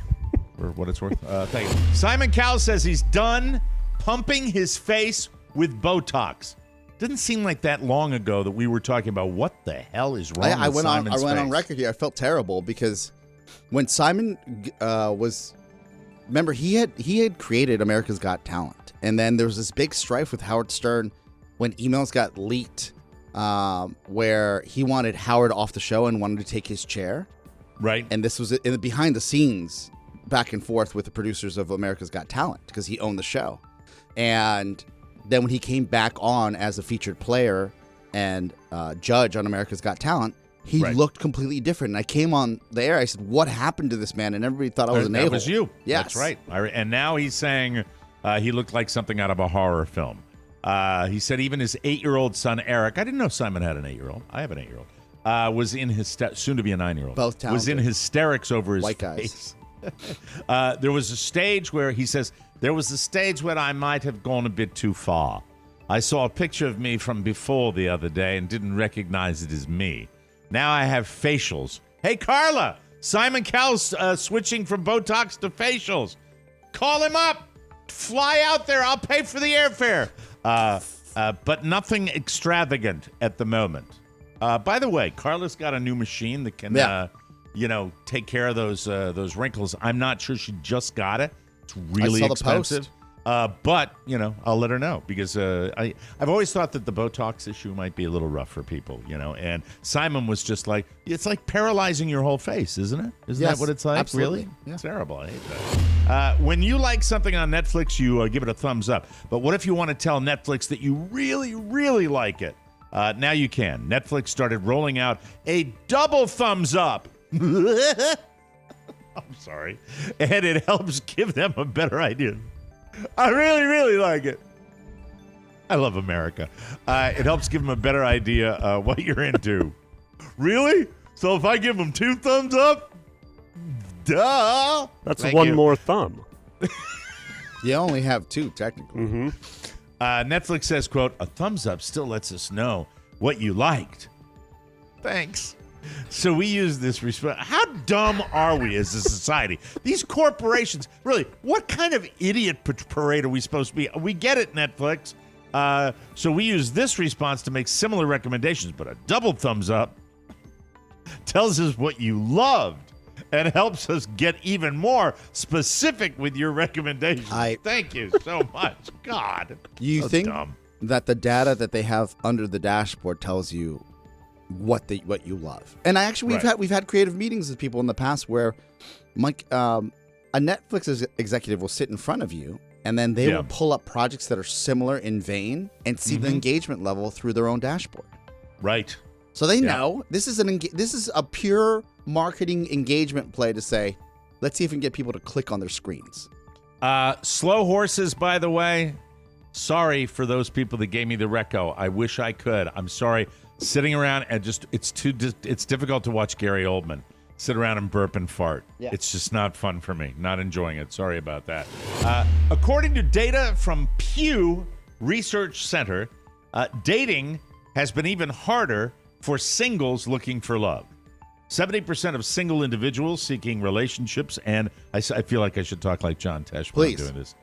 For what it's worth. Thank you. Simon Cowell says he's done pumping his face with Botox. Didn't seem like that long ago that we were talking about what the hell is wrong with Simon's face. I went on record here. I felt terrible because when Simon remember he had created America's Got Talent, and then there was this big strife with Howard Stern when emails got leaked, where he wanted Howard off the show and wanted to take his chair. Right. And this was in the behind the scenes back and forth with the producers of America's Got Talent because he owned the show. And then when he came back on as a featured player and judge on America's Got Talent, he looked completely different. And I came on the air. I said, "What happened to this man?" And everybody thought I was an a-hole. That was you. Yes. That's right. And now he's saying he looked like something out of a horror film. He said even his 8-year-old son, Eric, I didn't know Simon had an 8-year-old. I have an 8-year-old. Was in his soon to be a 9-year-old. Both talented. Was in hysterics over his white face. guys. There was a stage where he says, there was a stage where I might have gone a bit too far. I saw a picture of me from before the other day and didn't recognize it as me. Now I have facials. Hey, Carla, Simon Cowell's switching from Botox to facials. Call him up. Fly out there. I'll pay for the airfare. But nothing extravagant at the moment. By the way, Carla's got a new machine that can, take care of those wrinkles. I'm not sure she just got it. It's really expensive. But, I'll let her know because I've always thought that the Botox issue might be a little rough for people, and Simon was just like, it's like paralyzing your whole face, isn't it? Isn't that what it's like? Absolutely. Really? Yeah. It's terrible. I hate that. When you like something on Netflix, you give it a thumbs up. But what if you want to tell Netflix that you really, really like it? Now you can. Netflix started rolling out a double thumbs up. I'm sorry. And it helps give them a better idea. I really, really like it. I love America. It helps give them a better idea what you're into. Really? So if I give them 2 thumbs up? Duh. That's Thank one you. more thumb. You only have 2, technically. Mm-hmm. Netflix says, quote, a thumbs up still lets us know what you liked. Thanks. So we use this response. How dumb are we as a society? These corporations, really, what kind of idiot parade are we supposed to be? We get it, Netflix. So we use this response to make similar recommendations, but a double thumbs up tells us what you loved and helps us get even more specific with your recommendations. Thank you so much. God. You so think dumb. that the data that they have under the dashboard tells you what you love? And we've had creative meetings with people in the past where Mike, a Netflix executive will sit in front of you and then they will pull up projects that are similar in vein and see the engagement level through their own dashboard. Right. So they know this is a pure marketing engagement play to say, let's see if we can get people to click on their screens. Slow horses, by the way. Sorry for those people that gave me the reco. I wish I could. I'm sorry. Sitting around and it's difficult to watch Gary Oldman sit around and burp and fart. Yeah. It's just not fun for me. Not enjoying it. Sorry about that. According to data from Pew Research Center, dating has been even harder for singles looking for love. 70% of single individuals seeking relationships, and I feel like I should talk like John Tesh when I'm doing this.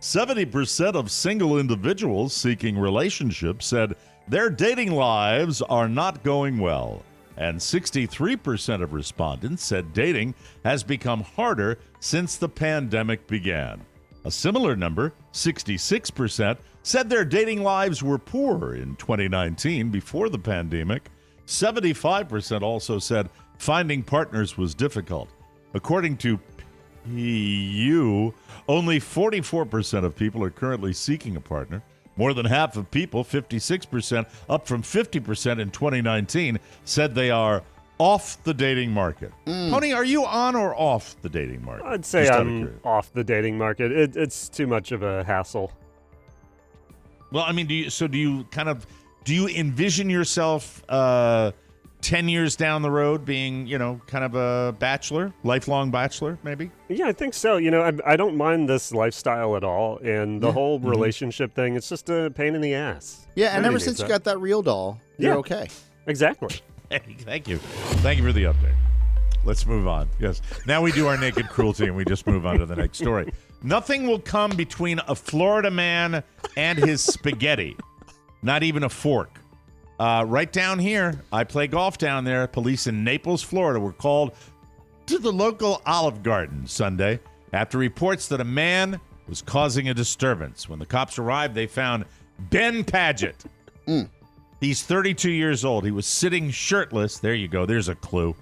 70% of single individuals seeking relationships said their dating lives are not going well. And 63% of respondents said dating has become harder since the pandemic began. A similar number, 66%, said their dating lives were poor in 2019 before the pandemic. 75% also said finding partners was difficult. According to Pew, only 44% of people are currently seeking a partner. More than half of people, 56%, up from 50% in 2019, said they are off the dating market. Tony, are you on or off the dating market? I'd say I'm off the dating market. It's too much of a hassle. Well, I mean, do you envision yourself 10 years down the road being, kind of a bachelor, lifelong bachelor, maybe? Yeah, I think so. I don't mind this lifestyle at all. And the whole relationship thing, it's just a pain in the ass. Yeah, and ever since you got that real doll, you're okay. Exactly. Hey, thank you. Thank you for the update. Let's move on. Yes. Now we do our naked cruelty and we just move on to the next story. Nothing will come between a Florida man and his spaghetti. Not even a fork. Right down here, I play golf down there. Police in Naples, Florida were called to the local Olive Garden Sunday after reports that a man was causing a disturbance. When the cops arrived, they found Ben Paget. He's 32 years old. He was sitting shirtless. There you go. There's a clue.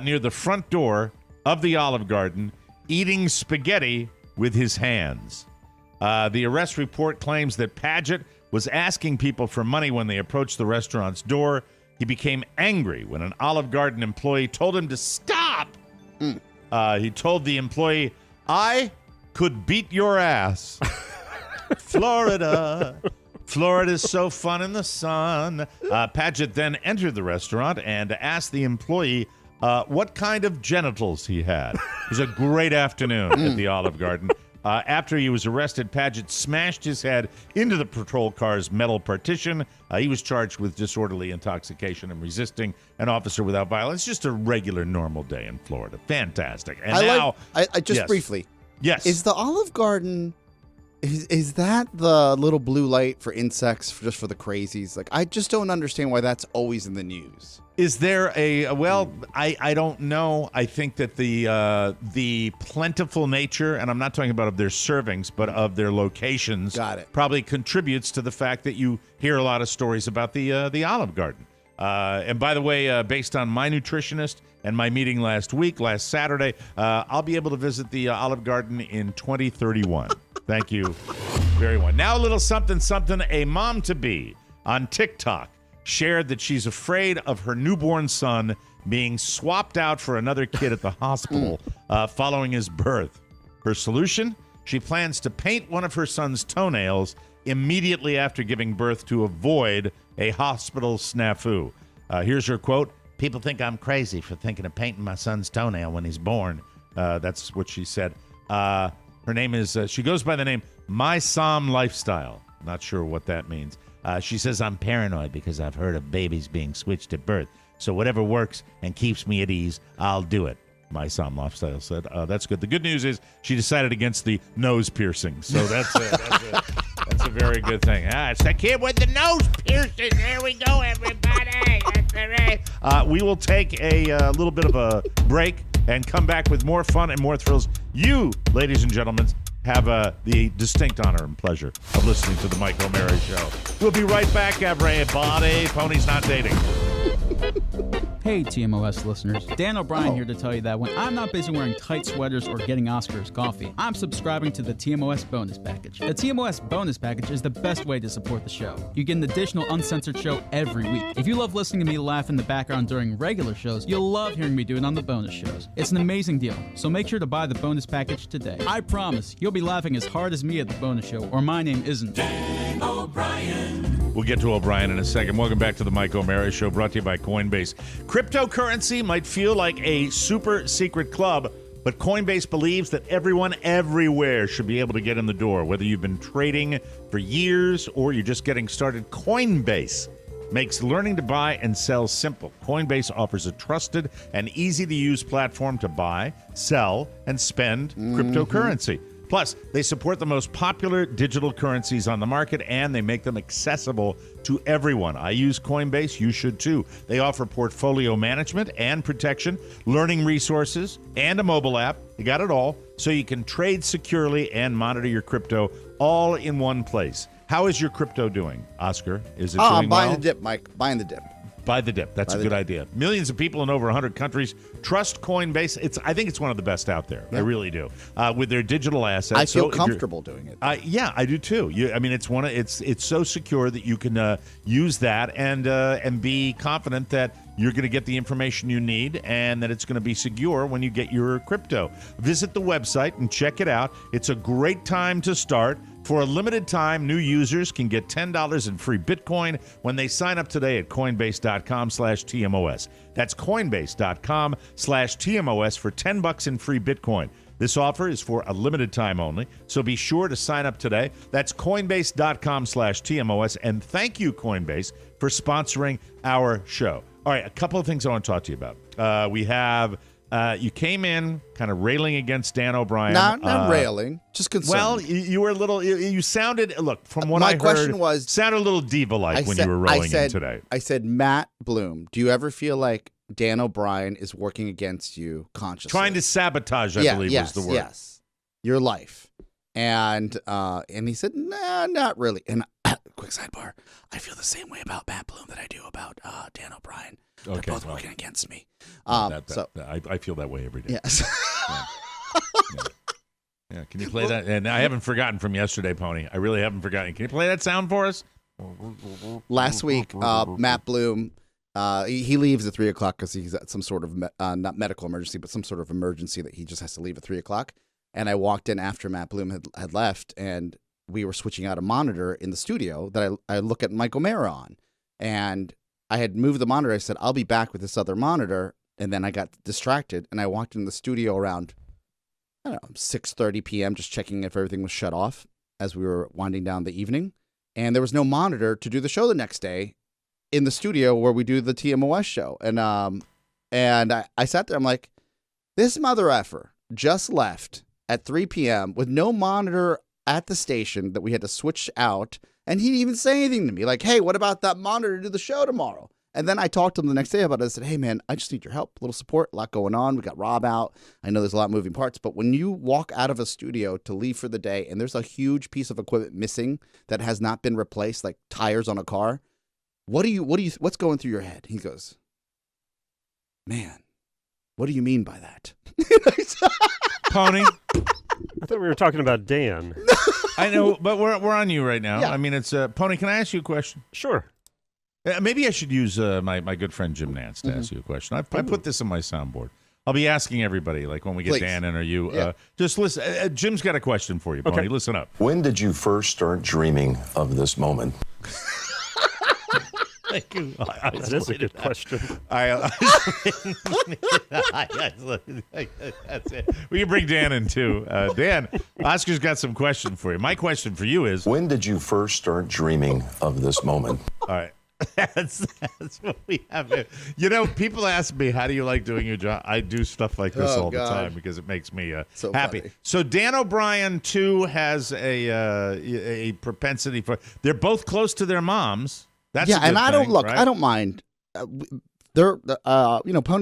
Near the front door of the Olive Garden, eating spaghetti with his hands. The arrest report claims that Paget was asking people for money when they approached the restaurant's door. He became angry when an Olive Garden employee told him to stop. He told the employee, I could beat your ass. Florida's so fun in the sun. Paget then entered the restaurant and asked the employee what kind of genitals he had. was a great afternoon at the Olive Garden. After he was arrested, Padgett smashed his head into the patrol car's metal partition. He was charged with disorderly intoxication and resisting an officer without violence. Just a regular, normal day in Florida. Fantastic. And I just yes. briefly. Yes. Is the Olive Garden, is that the little blue light for insects just for the crazies? Like, I just don't understand why that's always in the news. Is there I don't know. I think that the plentiful nature, and I'm not talking about of their servings, but of their locations, probably contributes to the fact that you hear a lot of stories about the Olive Garden. And by the way, based on my nutritionist and my meeting last Saturday, I'll be able to visit the Olive Garden in 2031. Thank you very much. Now a little something. A mom-to-be on TikTok shared that she's afraid of her newborn son being swapped out for another kid at the hospital following his birth. Her solution? She plans to paint one of her son's toenails immediately after giving birth to avoid a hospital snafu. Here's her quote. "People think I'm crazy for thinking of painting my son's toenail when he's born." That's what she said. Her name is, she goes by the name My Som Lifestyle. Not sure what that means. She says, "I'm paranoid because I've heard of babies being switched at birth. So whatever works and keeps me at ease, I'll do it." My Som Lifestyle said, that's good. The good news is she decided against the nose piercing. So that's a very good thing. It's the kid with the nose piercing. There we go, everybody. That's all right. We will take a little bit of a break and come back with more fun and more thrills. You, ladies and gentlemen, have the distinct honor and pleasure of listening to the Mike O'Mara Show. We'll be right back, everybody. Pony's not dating. Hey, TMOS listeners. Dan O'Brien here to tell you that when I'm not busy wearing tight sweaters or getting Oscars coffee, I'm subscribing to the TMOS Bonus Package. The TMOS Bonus Package is the best way to support the show. You get an additional uncensored show every week. If you love listening to me laugh in the background during regular shows, you'll love hearing me do it on the bonus shows. It's an amazing deal, so make sure to buy the bonus package today. I promise you'll be laughing as hard as me at the bonus show, or my name isn't Dan O'Brien. We'll get to O'Brien in a second. Welcome back to the Mike O'Mara Show, brought to you by Coinbase. Cryptocurrency might feel like a super secret club, but Coinbase believes that everyone everywhere should be able to get in the door. Whether you've been trading for years or you're just getting started, Coinbase makes learning to buy and sell simple. Coinbase offers a trusted and easy-to-use platform to buy, sell, and spend cryptocurrency. Plus, they support the most popular digital currencies on the market, and they make them accessible to everyone. I use Coinbase. You should, too. They offer portfolio management and protection, learning resources, and a mobile app. You got it all, so you can trade securely and monitor your crypto all in one place. How is your crypto doing, Oscar? Is it doing I'm buying well? the dip, Mike. Buying the dip. Buy the dip. That's a good idea. Millions of people in over 100 countries trust Coinbase. I think it's one of the best out there. Yeah. I really do. With their digital assets. I feel comfortable doing it. Yeah, I do too. It's so secure that you can use that and be confident that you're going to get the information you need and that it's going to be secure when you get your crypto. Visit the website and check it out. It's a great time to start. For a limited time, new users can get $10 in free Bitcoin when they sign up today at Coinbase.com/TMOS. That's Coinbase.com/TMOS for $10 in free Bitcoin. This offer is for a limited time only, so be sure to sign up today. That's Coinbase.com/TMOS. And thank you, Coinbase, for sponsoring our show. All right, a couple of things I want to talk to you about. We have... you came in kind of railing against Dan O'Brien. Not railing, just concerned. Well, you were a little. You sounded. Look, from what I heard, my question was, sounded a little diva-like when you were rolling in today. I said, Matt Bloom, do you ever feel like Dan O'Brien is working against you consciously, trying to sabotage? I believe was the word. Yes, your life. And he said, nah, not really. And quick sidebar, I feel the same way about Matt Bloom that I do about Dan O'Brien. They're both working against me. I feel that way every day. Yes. Yeah. Can you play that? And I haven't forgotten from yesterday, Pony. I really haven't forgotten. Can you play that sound for us? Last week, Matt Bloom, he leaves at 3 o'clock because he's at some sort of, not medical emergency, but some sort of emergency that he just has to leave at 3 o'clock. And I walked in after Matt Bloom had left, and we were switching out a monitor in the studio that I look at Mike O'Mara on. And I had moved the monitor. I said, I'll be back with this other monitor. And then I got distracted, and I walked in the studio around I don't know, 6:30 p.m., just checking if everything was shut off as we were winding down the evening. And there was no monitor to do the show the next day in the studio where we do the TMOS show. And I sat there, I'm like, this mother effer just left at 3 p.m. with no monitor at the station that we had to switch out. And he didn't even say anything to me. Like, hey, what about that monitor to do the show tomorrow? And then I talked to him the next day about it. I said, hey, man, I just need your help. A little support, a lot going on. We got Robb out. I know there's a lot of moving parts. But when you walk out of a studio to leave for the day and there's a huge piece of equipment missing that has not been replaced, like tires on a car, what's going through your head? He goes, man, what do you mean by that? Pony. I thought we were talking about Dan. I know, but we're on you right now. Yeah. I mean, it's Pony. Can I ask you a question? Sure. Maybe I should use my good friend Jim Nance to ask you a question. I put this in my soundboard. I'll be asking everybody, like when we get Please. Dan in or you. Yeah. Just listen. Jim's got a question for you, Pony. Okay. Listen up. When did you first start dreaming of this moment? Thank you. That is a good question. That's it. We can bring Dan in, too. Dan, Oscar's got some questions for you. My question for you is... When did you first start dreaming of this moment? All right. That's what we have here. You know, people ask me, how do you like doing your job? I do stuff like this all the time because it makes me So happy. funny. So Dan O'Brien, too, has a propensity for... They're both close to their moms. That's a good and I don't thing, look. right? I don't mind. Pony's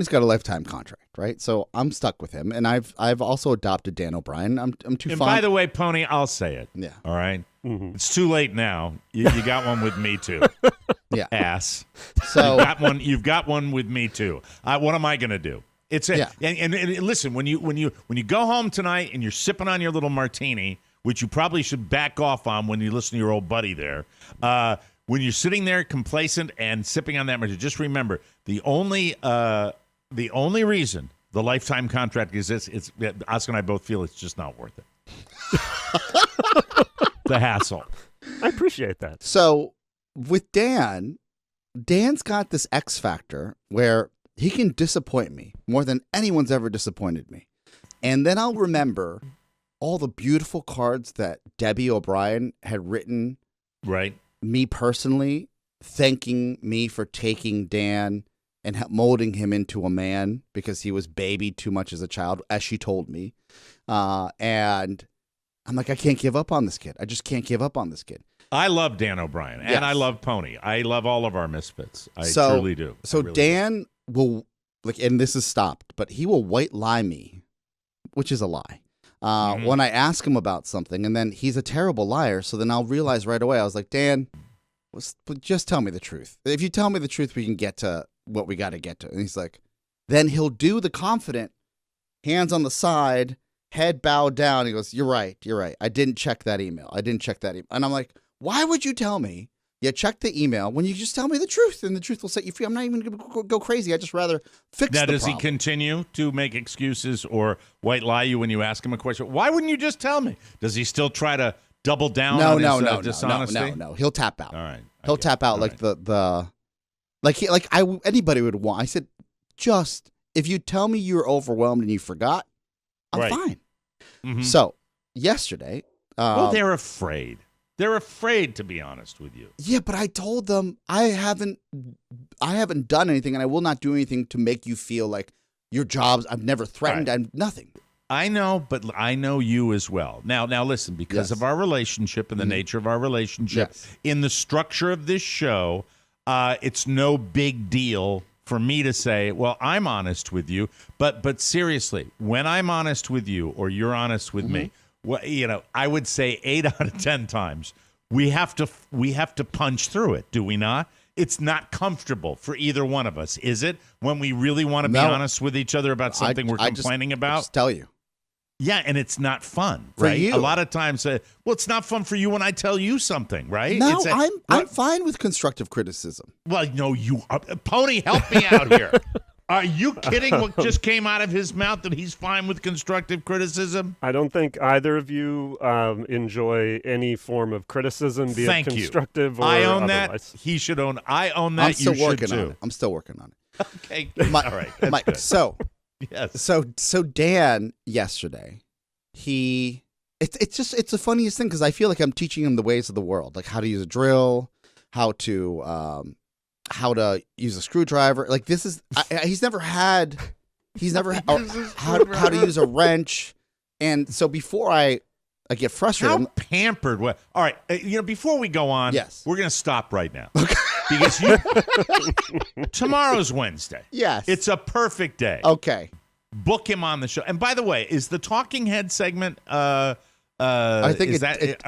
got a lifetime contract, right? So I'm stuck with him, and I've also adopted Dan O'Brien. I'm too And fond. by the way, Pony, I'll say it. Yeah. All right? It's too late now. You got one with me, too. Yeah. Ass. So You've got one with me, too. What am I going to do? It's a, Yeah. and listen, when you go home tonight and you're sipping on your little martini, which you probably should back off on when you listen to your old buddy there, when you're sitting there complacent and sipping on that martini, just remember the only reason the lifetime contract exists, it's Oscar and I both feel it's just not worth it. The hassle. I appreciate that. So with Dan's got this X factor where he can disappoint me more than anyone's ever disappointed me. And then I'll remember all the beautiful cards that Debbie O'Brien had written Right. me personally, thanking me for taking Dan and molding him into a man because he was babied too much as a child, as she told me. And I'm like, I can't give up on this kid. I just can't give up on this kid. I love Dan O'Brien, and Yes. I love Pony. I love all of our misfits. I So- truly do. So I really Dan will, like, and this is stopped, but he will white lie me, which is a lie. When I ask him about something, and then he's a terrible liar, so then I'll realize right away. I was like, Dan, just tell me the truth. If you tell me the truth, we can get to what we got to get to. And he's like, then he'll do the confident, hands on the side, head bowed down. He goes, you're right. I didn't check that email. And I'm like, why would you tell me you checked the email when you just tell me the truth, and the truth will set you free? I'm not even going to go crazy. I just rather fix Now, the does he problem. continue to make excuses or white lie you when you ask him a question? Why wouldn't you just tell me? Does he still try to double down on his dishonesty? No. He'll tap out. All right. He'll tap out like anybody would want. I said, just if you tell me you're overwhelmed and you forgot, I'm Right. fine. Mhm. So yesterday, Well, they're afraid. They're afraid, to be honest with you. yeah, but I told them I haven't done anything, and I will not do anything to make you feel like your jobs. I've never threatened. Right. I'm nothing. I know, but I know you as well. Now listen, because Yes. of our relationship and the nature of our relationship, Yes. in the structure of this show, it's no big deal for me to say, well, I'm honest with you. But seriously, when I'm honest with you or you're honest with me, well, I would say 8 out of 10 times we have to punch through it, do we not? It's not comfortable for either one of us, is it? When we really want to be No. honest with each other about something we're complaining I'll about? just tell you. Yeah, and it's not fun, For right? you. A lot of times, well, it's not fun for you when I tell you something, right? No, It's I'm fine with constructive criticism. well, no, you Pony, help me out here. Are you kidding? What just came out of his mouth that he's fine with constructive criticism? I don't think either of you enjoy any form of criticism, be Thank it you. constructive or I own otherwise. that. He should own. I own that. I'm still you should working too. on it. I'm still working on it. Okay. My- All right. That's Mike, good. so Yes. so Dan yesterday it's the funniest thing because I feel like I'm teaching him the ways of the world, like how to use a drill, how to use a screwdriver. Like this is he's never had how to use a wrench, and so before I get frustrated. How pampered? All right, before we go on, yes, we're going to stop right now because tomorrow's Wednesday. Yes, it's a perfect day. Okay. Book him on the show. And by the way, is the Talking Head segment? I think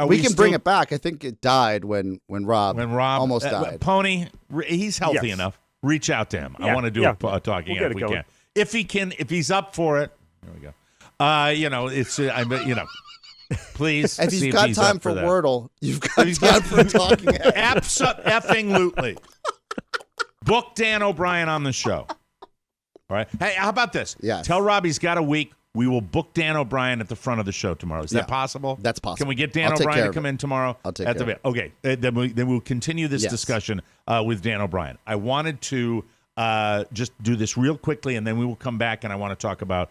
we can bring it back. I think it died when Rob almost died. Pony, he's healthy enough. Reach out to him. I want to do a Talking Head if we can. If he's up for it, there we go. Please. If he's got time for Wordle, you've got time for Talking Head. Absolutely. Book Dan O'Brien on the show. All right. Hey, how about this? Yes. Tell Rob he's got a week. We will book Dan O'Brien at the front of the show tomorrow. Is that possible? That's possible. Can we get Dan O'Brien to come in tomorrow? I'll take care of it. Okay. Then we'll continue this discussion with Dan O'Brien. I wanted to just do this real quickly, and then we will come back, and I want to talk about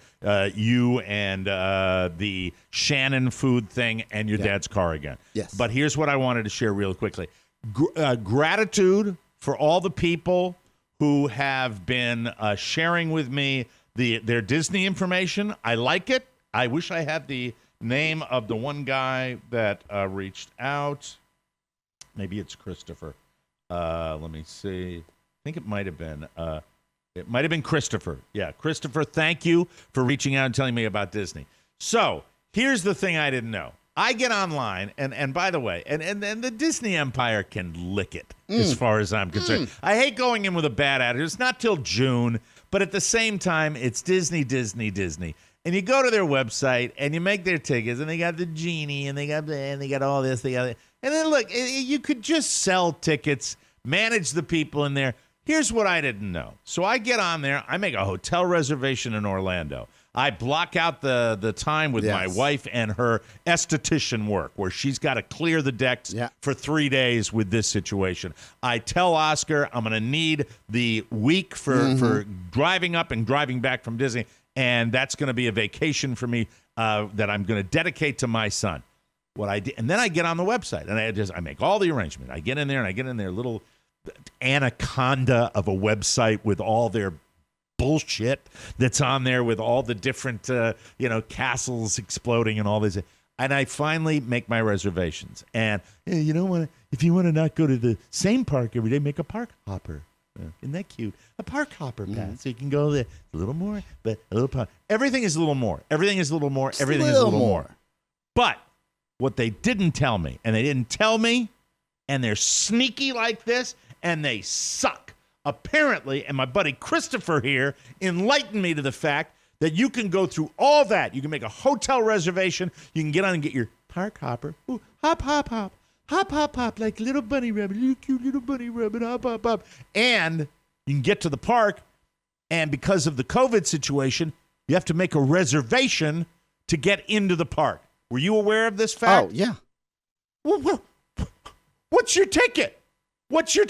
you and the Shannon food thing and your dad's car again. Yes. But here's what I wanted to share real quickly. Gratitude for all the people who have been sharing with me their Disney information. I like it. I wish I had the name of the one guy that reached out. Maybe it's Christopher. Let me see. I think it might have been Christopher. Yeah, Christopher, thank you for reaching out and telling me about Disney. So here's the thing I didn't know. I get online, and by the way, and the Disney empire can lick it as far as I'm concerned. I hate going in with a bad attitude. It's not till June, but at the same time, it's Disney. And you go to their website, and you make their tickets, and they got the genie, and they got all this, they got it. And then look, you could just sell tickets, manage the people in there. Here's what I didn't know. So I get on there. I make a hotel reservation in Orlando. I block out the time with my wife and her esthetician work where she's got to clear the decks for 3 days with this situation. I tell Oscar I'm going to need the week for driving up and driving back from Disney, and that's going to be a vacation for me that I'm going to dedicate to my son. What I did, and then I get on the website, and I make all the arrangements. I get in there, and I get in their little anaconda of a website with all their bullshit that's on there with all the different castles exploding and all this, and I finally make my reservations. And if you want to not go to the same park every day, make a park hopper. Isn't that cute? A park hopper pass, so you can go there a little more, but a little. Everything is a little more. Everything is a little more. Everything is a little more. But what they didn't tell me, and they didn't tell me, and they're sneaky like this, and they suck. Apparently, and my buddy Christopher here enlightened me to the fact that you can go through all that. You can make a hotel reservation. You can get on and get your park hopper. Ooh, hop, hop, hop. Hop, hop, hop, like little bunny rabbit. Little cute little bunny rabbit. Hop, hop, hop. And you can get to the park, and because of the COVID situation, you have to make a reservation to get into the park. Were you aware of this fact? Oh, yeah. Well, what's your ticket? What's your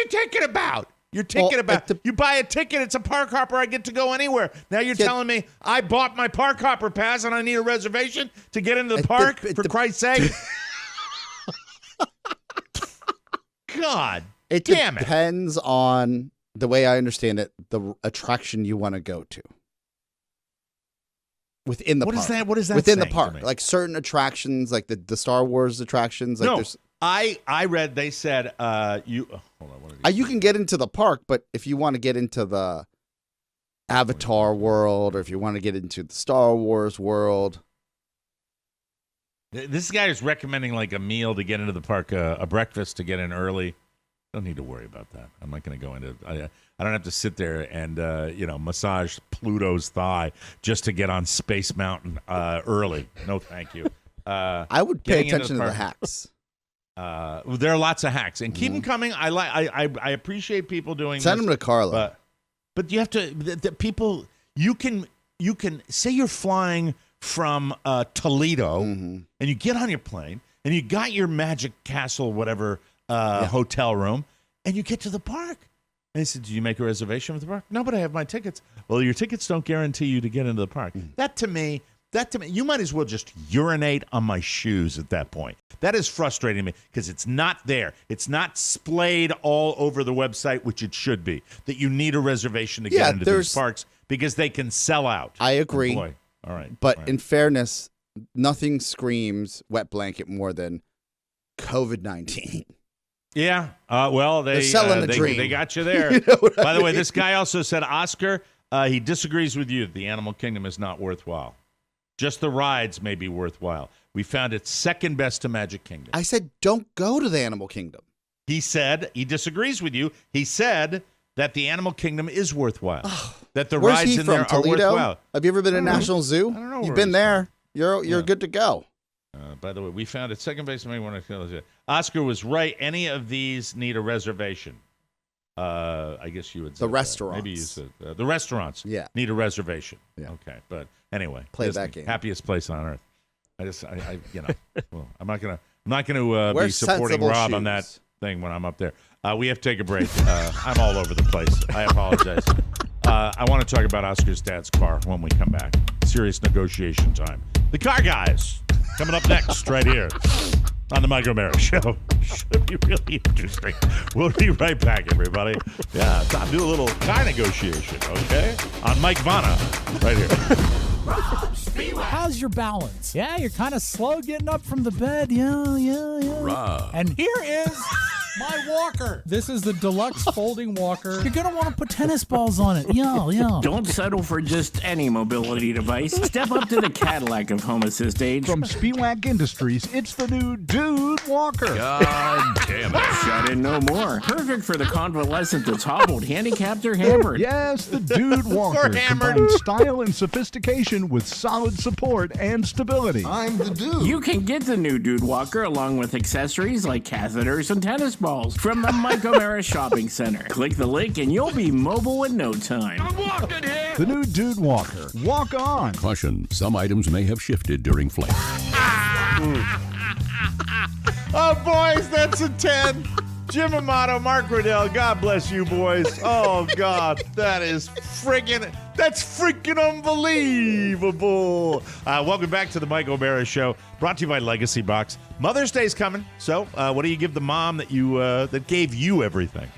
ticket about? You're ticket about. You buy a ticket, it's a park hopper, I get to go anywhere. Now you're telling me I bought my park hopper pass and I need a reservation to get into the park, for Christ's sake? God damn it. It depends on, the way I understand it, the attraction you want to go to. Within the park. What is that? Within the park. Like certain attractions, like the Star Wars attractions. Like no, I read, they said, hold on. You can get into the park, but if you want to get into the Avatar world, or if you want to get into the Star Wars world. This guy is recommending like a meal to get into the park, a breakfast to get in early. Don't need to worry about that. I'm not going to go into. I don't have to sit there and massage Pluto's thigh just to get on Space Mountain early. No, thank you. I would pay attention to the hacks. There are lots of hacks, and keep them coming. I appreciate people doing. Send them to Carla. But you have to. The people you can say you're flying from Toledo, and you get on your plane, and you got your Magic Castle, whatever. Hotel room, and you get to the park. And they said, "Did you make a reservation for the park?" "No, but I have my tickets." "Well, your tickets don't guarantee you to get into the park." That, to me, That to me, you might as well just urinate on my shoes at that point. That is frustrating me because it's not there. It's not splayed all over the website, which it should be. That you need a reservation to get into these parks because they can sell out. I agree. Oh, boy. All right. But all right. in fairness, nothing screams wet blanket more than COVID-19. Yeah. Well, They're selling the dream. They got you there. By the way, this guy also said, Oscar, he disagrees with you. The Animal Kingdom is not worthwhile. Just the rides may be worthwhile. We found it second best to Magic Kingdom. I said, don't go to the Animal Kingdom. He said he disagrees with you. He said that the Animal Kingdom is worthwhile. That the Where's rides he in from? there Toledo? are worthwhile. Have you ever been to National Zoo? I don't know. You've been there. You're good to go. By the way, we found it second base. Oscar was right. Any of these need a reservation. I guess you would say the restaurants. Maybe you said the restaurants. Yeah. Need a reservation. Yeah. Okay, but anyway, Play Disney, that game. Happiest place on earth. I well, I'm not gonna be supporting sensible Rob on shoes. that thing when I'm up there. We have to take a break. I'm all over the place. I apologize. I want to talk about Oscar's dad's car when we come back. Serious negotiation time. The Car Guys coming up next right here on the Mike O'Mara Show. Should be really interesting. We'll be right back, everybody. Yeah, time to do a little car negotiation, okay? On Mike Vanna, right here. How's your balance? Yeah, you're kind of slow getting up from the bed. Yeah. Rob. And here is my walker. This is the deluxe folding walker. You're going to want to put tennis balls on it. Yeah. Don't settle for just any mobility device. Step up to the Cadillac of home assist age. From Spiewak Industries, it's the new Dude Walker. God damn it. Shut in no more. Perfect for the convalescent that's hobbled, handicapped, or hampered. Yes, the Dude Walker combines style and sophistication with solid support and stability. I'm the dude. You can get the new Dude Walker along with accessories like catheters and tennis balls from the Mike O'Mara Shopping Center. Click the link and you'll be mobile in no time. I'm walking here. The new Dude Walker. Walk on. Caution, some items may have shifted during flight. Oh, boys, that's a 10. Jim Amato, Mark Riddell, God bless you, boys. Oh, God, that's freaking unbelievable. Welcome back to the Mike O'Mara Show, brought to you by Legacy Box. Mother's Day's coming, so what do you give the mom that gave you everything?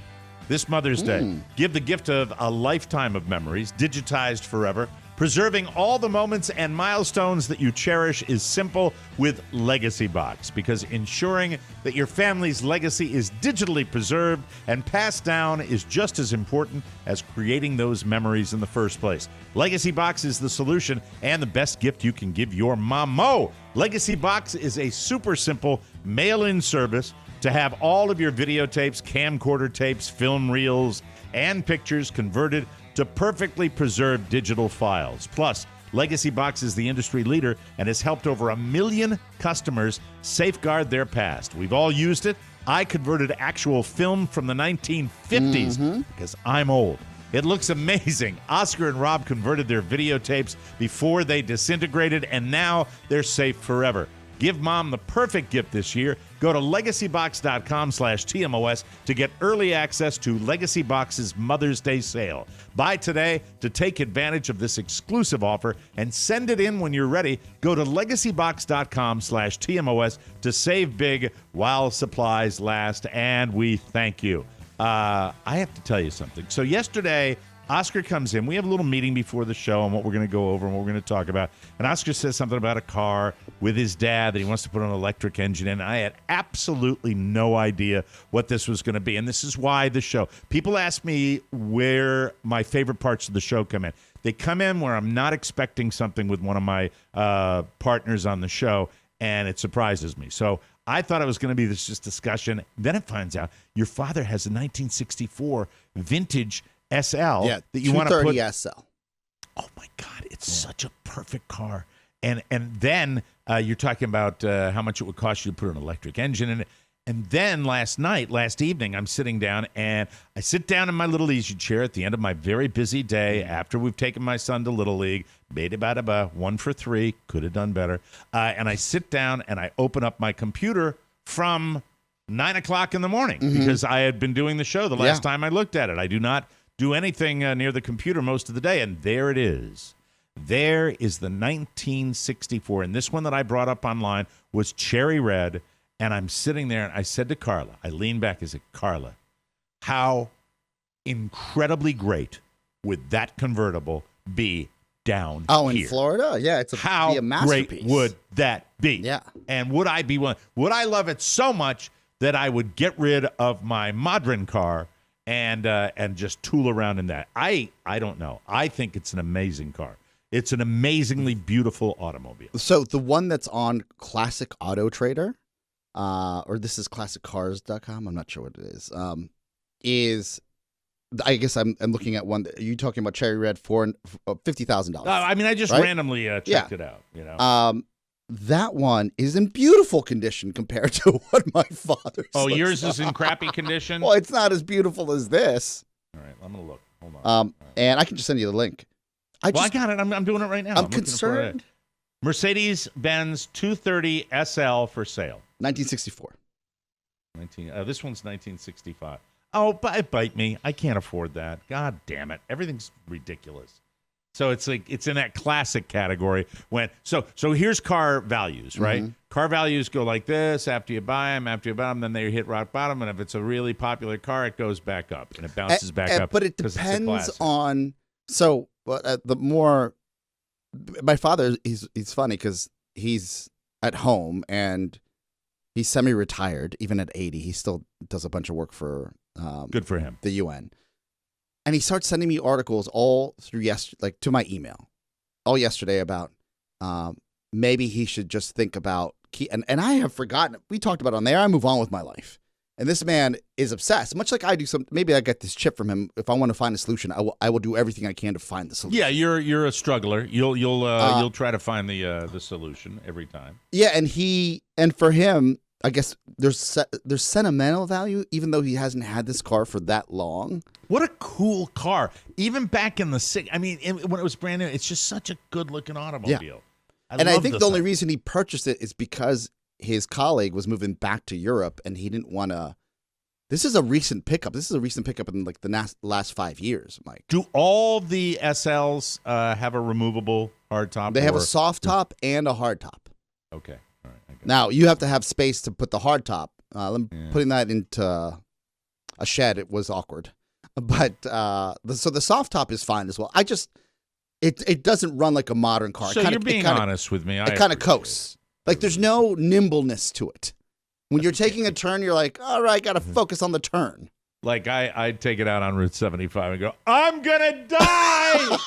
This Mother's Day, give the gift of a lifetime of memories, digitized forever. Preserving all the moments and milestones that you cherish is simple with Legacy Box, because ensuring that your family's legacy is digitally preserved and passed down is just as important as creating those memories in the first place. Legacy Box is the solution and the best gift you can give your mama. Legacy Box is a super simple mail-in service to have all of your videotapes, camcorder tapes, film reels, and pictures converted to perfectly preserved digital files. Plus, Legacy Box is the industry leader and has helped over 1 million customers safeguard their past. We've all used it. I converted actual film from the 1950s because I'm old. It looks amazing. Oscar and Rob converted their videotapes before they disintegrated, and now they're safe forever. Give mom the perfect gift this year. Go to legacybox.com/TMOS to get early access to Legacy Box's Mother's Day sale. Buy today to take advantage of this exclusive offer and send it in when you're ready. Go to legacybox.com/TMOS to save big while supplies last, and we thank you. I have to tell you something. So yesterday, Oscar comes in. We have a little meeting before the show on what we're going to go over and what we're going to talk about. And Oscar says something about a car with his dad that he wants to put an electric engine in. I had absolutely no idea what this was going to be. And this is why the show. People ask me where my favorite parts of the show come in. They come in where I'm not expecting something with one of my partners on the show, and it surprises me. So I thought it was going to be this just discussion. Then it finds out your father has a 1964 vintage SL that you want to put. SL. Oh my God, it's such a perfect car. And then you're talking about how much it would cost you to put an electric engine in it. And then last evening, I'm sitting down, and I sit down in my little easy chair at the end of my very busy day after we've taken my son to Little League. Bada 1 for 3, could have done better. And I sit down and I open up my computer from 9 o'clock in the morning because I had been doing the show the last time I looked at it. I do not do anything near the computer most of the day, and there it is. There is the 1964, and this one that I brought up online was cherry red, and I'm sitting there, and I said to Carla, I leaned back and said, Carla, how incredibly great would that convertible be down here? In Florida? Yeah, it's how be a masterpiece. Great would that be? Yeah. And would I be willing? Would I love it so much that I would get rid of my modern car and just tool around in that? I don't know. I think it's an amazing car. It's an amazingly beautiful automobile. So the one that's on Classic Auto Trader, or this is classiccars.com, I'm not sure what it is I guess I'm looking at one. Are you talking about cherry red for $50,000? I mean, I just randomly checked it out. You know, that one is in beautiful condition compared to what my father's. Oh, yours is in crappy condition. Well, it's not as beautiful as this. All right, I'm gonna look. Hold on. And I can just send you the link. I got it. I'm doing it right now. I'm concerned. Mercedes-Benz 230 SL for sale. 1964. This one's 1965. Oh, bite me. I can't afford that. God damn it. Everything's ridiculous. So it's like it's in that classic category. So here's car values, right? Mm-hmm. Car values go like this after you buy them, then they hit rock bottom, and if it's a really popular car, it goes back up and it bounces back up. But it depends on the more. My father, he's funny because he's at home and he's semi-retired. Even at 80, he still does a bunch of work for. Good for him. The UN. And he starts sending me articles all through to my email, all yesterday about maybe he should just think about and I have forgotten. We talked about it on there. I move on with my life, and this man is obsessed, much like I do. Maybe I get this chip from him. If I want to find a solution, I will do everything I can to find the solution. Yeah, you're a struggler. You'll try to find the solution every time. Yeah, and for him, I guess there's sentimental value, even though he hasn't had this car for that long. What a cool car! Even back in the when it was brand new, it's just such a good-looking automobile. Yeah. I think the only reason he purchased it is because his colleague was moving back to Europe, and he didn't want to. This is a recent pickup. This is a recent pickup in like the last 5 years, Mike. Do all the SLs have a removable hard top? They have a soft top and a hard top. Okay. All right. Now, you have to have space to put the hard top. Putting that into a shed, it was awkward. But so the soft top is fine as well. It doesn't run like a modern car. So you're being honest with me. It kind of coasts. Like there's no nimbleness to it. When you're taking a turn, you're like, all right, got to focus on the turn. Like I'd take it out on Route 75 and go, I'm going to die.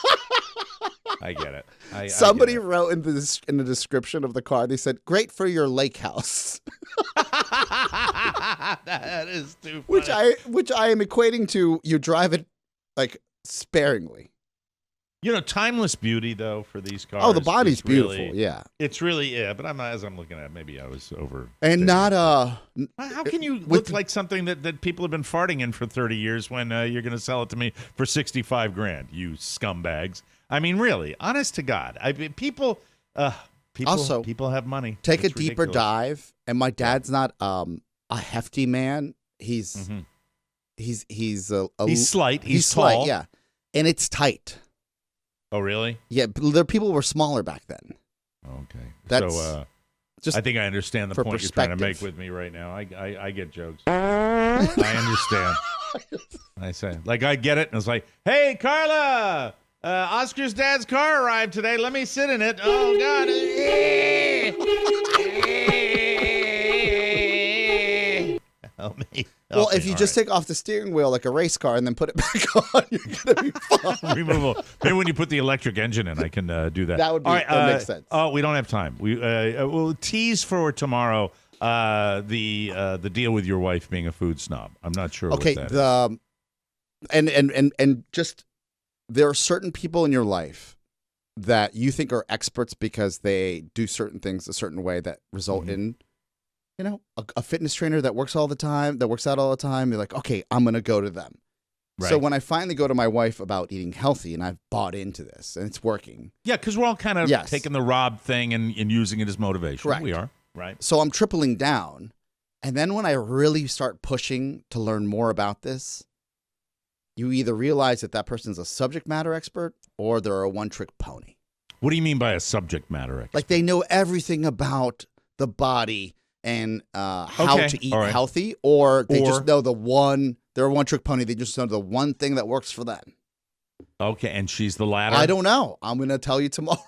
I get it. Somebody wrote in the description of the car, they said, great for your lake house. That is too funny. Which I am equating to you drive it like sparingly. You know, timeless beauty though for these cars. Oh, the body's beautiful. Really, yeah, it's really but as I'm looking at it, maybe I was over. And not How can you look like something that people have been farting in for 30 years when you're going to sell it to me for $65,000? You scumbags! I mean, really, honest to God, people have money. Take a deeper dive, and my dad's not a hefty man. He's slight. He's tall. Slight, yeah, and it's tight. Oh, really? Yeah, people were smaller back then. Okay. I think I understand the point you're trying to make with me right now. I get jokes. I understand. I say, like, I get it. And it's like, hey, Carla, Oscar's dad's car arrived today. Let me sit in it. Oh, God. Help me. Well, if you just take off the steering wheel like a race car and then put it back on, you're going to be fine. Removable. Maybe when you put the electric engine in, I can do that. That would be, that makes sense. Oh, we don't have time. We'll tease for tomorrow the deal with your wife being a food snob. I'm not sure what that is. And just there are certain people in your life that you think are experts because they do certain things a certain way that result in a fitness trainer that works out all the time. You're like, okay, I'm going to go to them. Right. So when I finally go to my wife about eating healthy, and I've bought into this, and it's working. Yeah, because we're all kind of taking the Robb thing and using it as motivation. Correct. We are, right? So I'm tripling down. And then when I really start pushing to learn more about this, you either realize that person's a subject matter expert or they're a one-trick pony. What do you mean by a subject matter expert? Like they know everything about the body and how to eat healthy, or they just know they're a one-trick pony. They just know the one thing that works for them. Okay, and she's the latter? I don't know. I'm going to tell you tomorrow.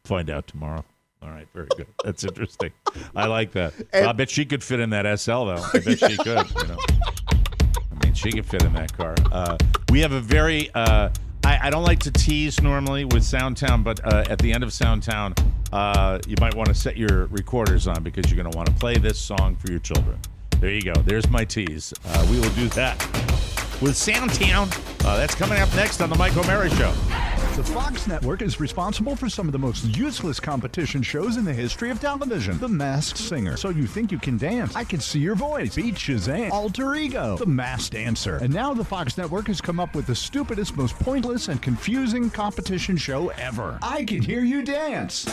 Find out tomorrow. All right, very good. That's interesting. I like that. I bet she could fit in that SL, though. I bet she could. I mean, she could fit in that car. We have a very... I don't like to tease normally with Soundtown, but at the end of Soundtown, you might want to set your recorders on because you're going to want to play this song for your children. There you go. There's my tease. We will do that with Soundtown. That's coming up next on the Mike O'Mara Show. The Fox Network is responsible for some of the most useless competition shows in the history of television. The Masked Singer. So you think you can dance? I can see your voice. Beat Shazam. Alter Ego. The Masked Dancer. And now the Fox Network has come up with the stupidest, most pointless, and confusing competition show ever. I Can Hear You Dance.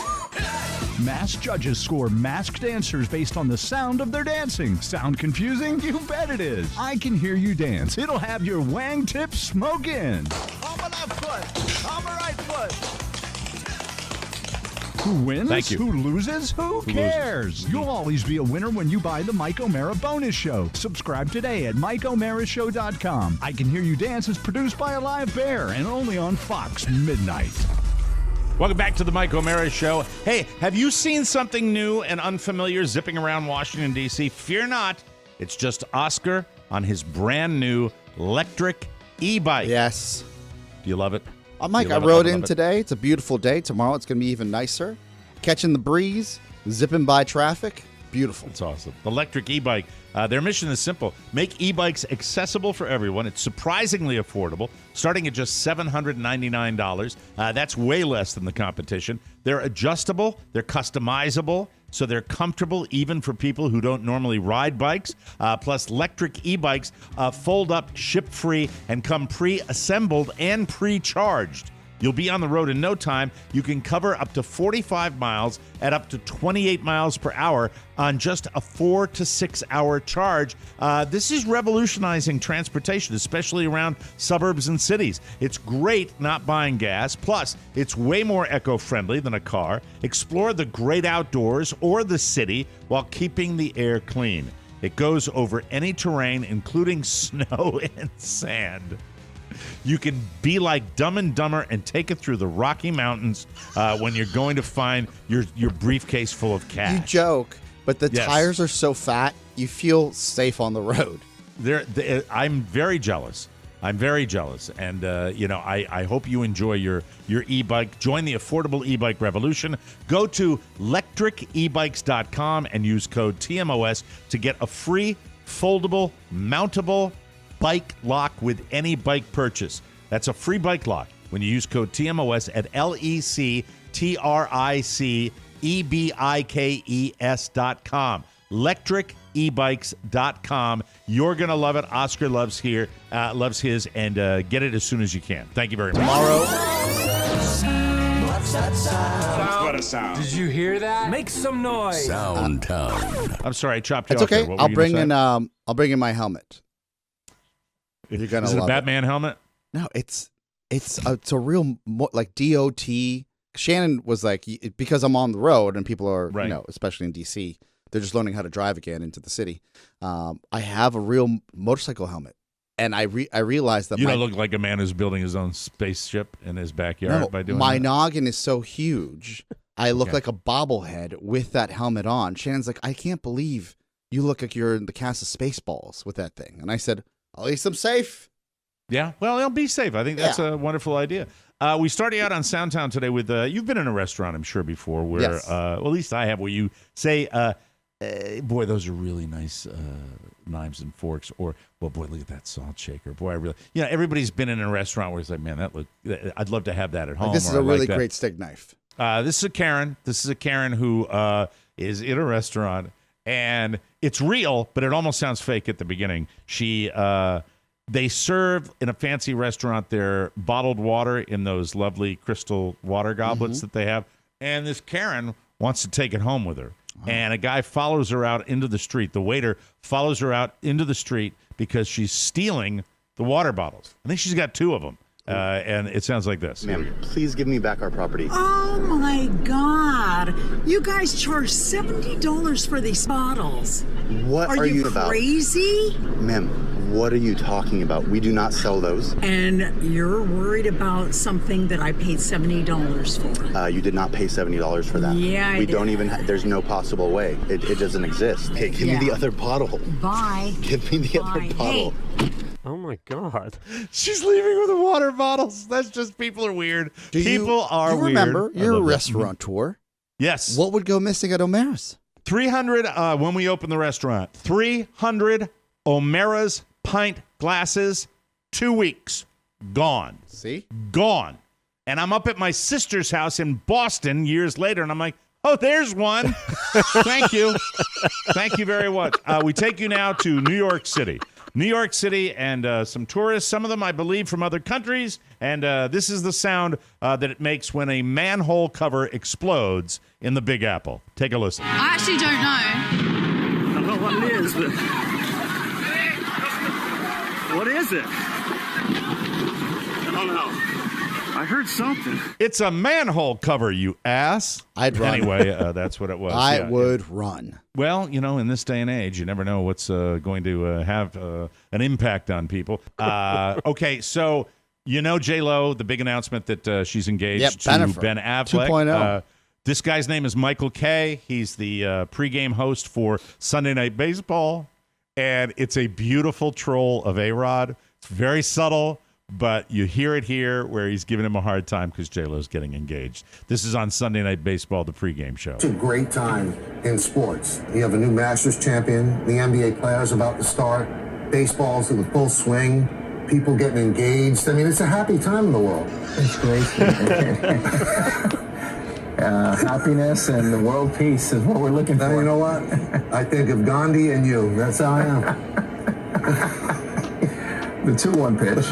Masked judges score masked dancers based on the sound of their dancing. Sound confusing? You bet it is. I Can Hear You Dance. It'll have your wang tips smoking. On my left foot. On my right foot. Who wins? Thank you. Who loses? Who cares? You'll always be a winner when you buy the Mike O'Mara Bonus Show. Subscribe today at MikeO'MaraShow.com. I Can Hear You Dance is produced by a live bear and only on Fox Midnight. Welcome back to the Mike O'Mara Show. Hey, have you seen something new and unfamiliar zipping around Washington, D.C.? Fear not. It's just Oscar on his brand new electric e-bike. Yes. Do you love it? Mike, I rode in today. It's a beautiful day. Tomorrow it's going to be even nicer. Catching the breeze, zipping by traffic. Beautiful. It's awesome. The electric e-bike. Their mission is simple. Make e-bikes accessible for everyone. It's surprisingly affordable, starting at just $799. That's way less than the competition. They're adjustable. They're customizable. So they're comfortable even for people who don't normally ride bikes. Plus, electric e-bikes fold up, ship free, and come pre-assembled and pre-charged. You'll be on the road in no time. You can cover up to 45 miles at up to 28 miles per hour on just a 4 to 6 hour charge. This is revolutionizing transportation, especially around suburbs and cities. It's great not buying gas. Plus, it's way more eco-friendly than a car. Explore the great outdoors or the city while keeping the air clean. It goes over any terrain, including snow and sand. You can be like Dumb and Dumber and take it through the Rocky Mountains when you're going to find your briefcase full of cash. You joke, but the tires are so fat, you feel safe on the road. I'm very jealous. I'm very jealous. And, I hope you enjoy your e-bike. Join the affordable e-bike revolution. Go to lectricebikes.com and use code TMOS to get a free, foldable, mountable bike lock with any bike purchase. That's a free bike lock when you use code TMOS at lectricebikes.com. lectricebikes.com. You're going to love it. Oscar loves his, and get it as soon as you can. Thank you very much. Tomorrow. What a sound. Did you hear that? Make some noise. Soundtown. I'm sorry, I chopped you It's off there. okay. What were you I'll bring in my helmet. You're gonna Is it love a Batman helmet? No, it's a real like DOT. Shannon was like, because I'm on the road and people are, especially in DC, they're just learning how to drive again into the city. I have a real motorcycle helmet, and I realized that you don't look like a man who's building his own spaceship in his backyard by doing my that. noggin is so huge. I look like a bobblehead with that helmet on. Shannon's like, I can't believe you look like you're in the cast of Spaceballs with that thing. And I said, at least I'm safe. Yeah, well, they'll be safe. I think that's a wonderful idea. We started out on Soundtown today with, you've been in a restaurant, I'm sure, before, where, yes. Well, at least I have, where you say, boy, those are really nice knives and forks, or, well, boy, look at that salt shaker. Boy, I really, everybody's been in a restaurant where it's like, man, I'd love to have that at home. Like, this is a really great steak knife. This is a Karen. This is a Karen who is in a restaurant, and it's real, but it almost sounds fake at the beginning. They serve in a fancy restaurant their bottled water in those lovely crystal water goblets that they have, and this Karen wants to take it home with her. And a guy follows her out into the street. The waiter follows her out into the street because she's stealing the water bottles. I think she's got 2 of them. And it sounds like this. Ma'am, please give me back our property. Oh my God! You guys charge $70 for these bottles. What are you about? Are you crazy? Ma'am, what are you talking about? We do not sell those. And you're worried about something that I paid $70 for. You did not pay $70 for that. Yeah, we don't even. There's no possible way. It doesn't exist. Hey, give me the other bottle. Bye. Give me the other bottle. Hey. Oh my God. She's leaving with the water bottles. That's just, people are weird. People are you weird. Remember, you're a restaurateur. Yes. What would go missing at O'Mara's? 300, when we open the restaurant, 300 O'Mara's pint glasses, 2 weeks. Gone. See? Gone. And I'm up at my sister's house in Boston years later, and I'm like, oh, there's one. Thank you. Thank you very much. We take you now to New York City. New York City and some tourists, some of them, I believe, from other countries. And this is the sound that it makes when a manhole cover explodes in the Big Apple. Take a listen. I actually don't know. I don't know what it is, but... What is it? I don't know. I heard something. It's a manhole cover, you ass. I'd run. Anyway, that's what it was. I would run. Well, in this day and age, you never know what's going to have an impact on people. Okay, so J-Lo, the big announcement that she's engaged to Ben Affleck. 2.0. This guy's name is Michael Kay. He's the pregame host for Sunday Night Baseball, and it's a beautiful troll of A-Rod. It's very subtle. But you hear it here where he's giving him a hard time because J-Lo's getting engaged. This is on Sunday Night Baseball, the pregame show. It's a great time in sports. You have a new Masters champion, the NBA players about to start, baseball's in the full swing, people getting engaged. I mean, it's a happy time in the world. It's great. Happiness and the world peace is what we're looking for. You know what? I think of Gandhi and you. That's how I am. The 2-1 pitch.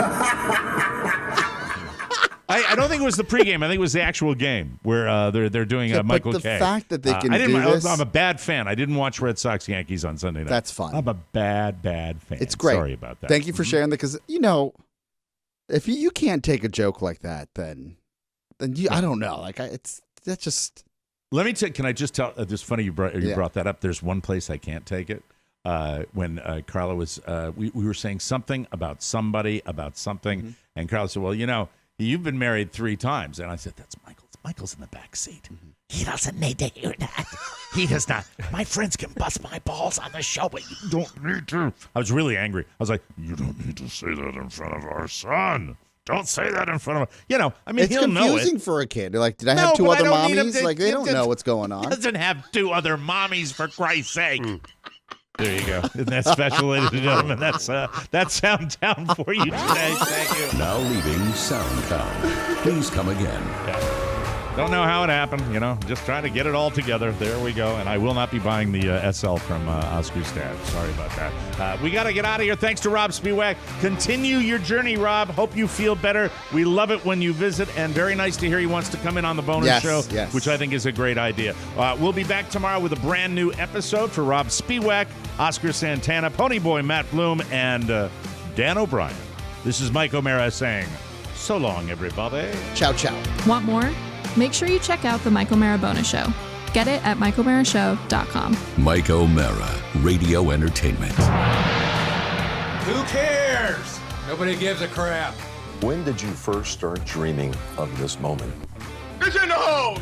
I don't think it was the pregame. I think it was the actual game where they're doing Michael Kay. But the fact that they can do this... I'm a bad fan. I didn't watch Red Sox Yankees on Sunday night. That's fine. I'm a bad fan. It's great. Sorry about that. Thank you for sharing that because, if you can't take a joke like that, then I don't know. That's just... Let me can I just tell, it's funny you brought that up. There's one place I can't take it. When Carla was, we were saying something about somebody, about something, and Carla said, well, you've been married 3 times. And I said, that's Michael. Michael's in the back seat. He doesn't need to hear that. He does not. My friends can bust my balls on the show, but you don't need to. I was really angry. I was like, you don't need to say that in front of our son. Don't say that in front of him. It's he'll know it. confusing for a kid. They're like, did I have 2 other mommies? They don't know what's going on. Doesn't have 2 other mommies, for Christ's sake. There you go. Isn't that special, ladies and gentlemen? That's Soundtown for you today. Thank you. Now leaving Soundtown. Please come again. Yeah. Don't know how it happened, just trying to get it all together. There we go. And I will not be buying the SL from Oscar's dad. Sorry about that. We got to get out of here. Thanks to Robb Spiewak. Continue your journey, Robb. Hope you feel better. We love it when you visit, and very nice to hear he wants to come in on the bonus show, which I think is a great idea. We'll be back tomorrow with a brand new episode for Robb Spiewak, Oscar Santana, Ponyboy Matt Bloom, and Dan O'Brien. This is Mike O'Mara saying, so long, everybody. Ciao, ciao. Want more? Make sure you check out the Mike O'Mara Bonus Show. Get it at MikeO'MaraShow.com. Mike O'Mara, Radio Entertainment. Who cares? Nobody gives a crap. When did you first start dreaming of this moment? It's in the hole!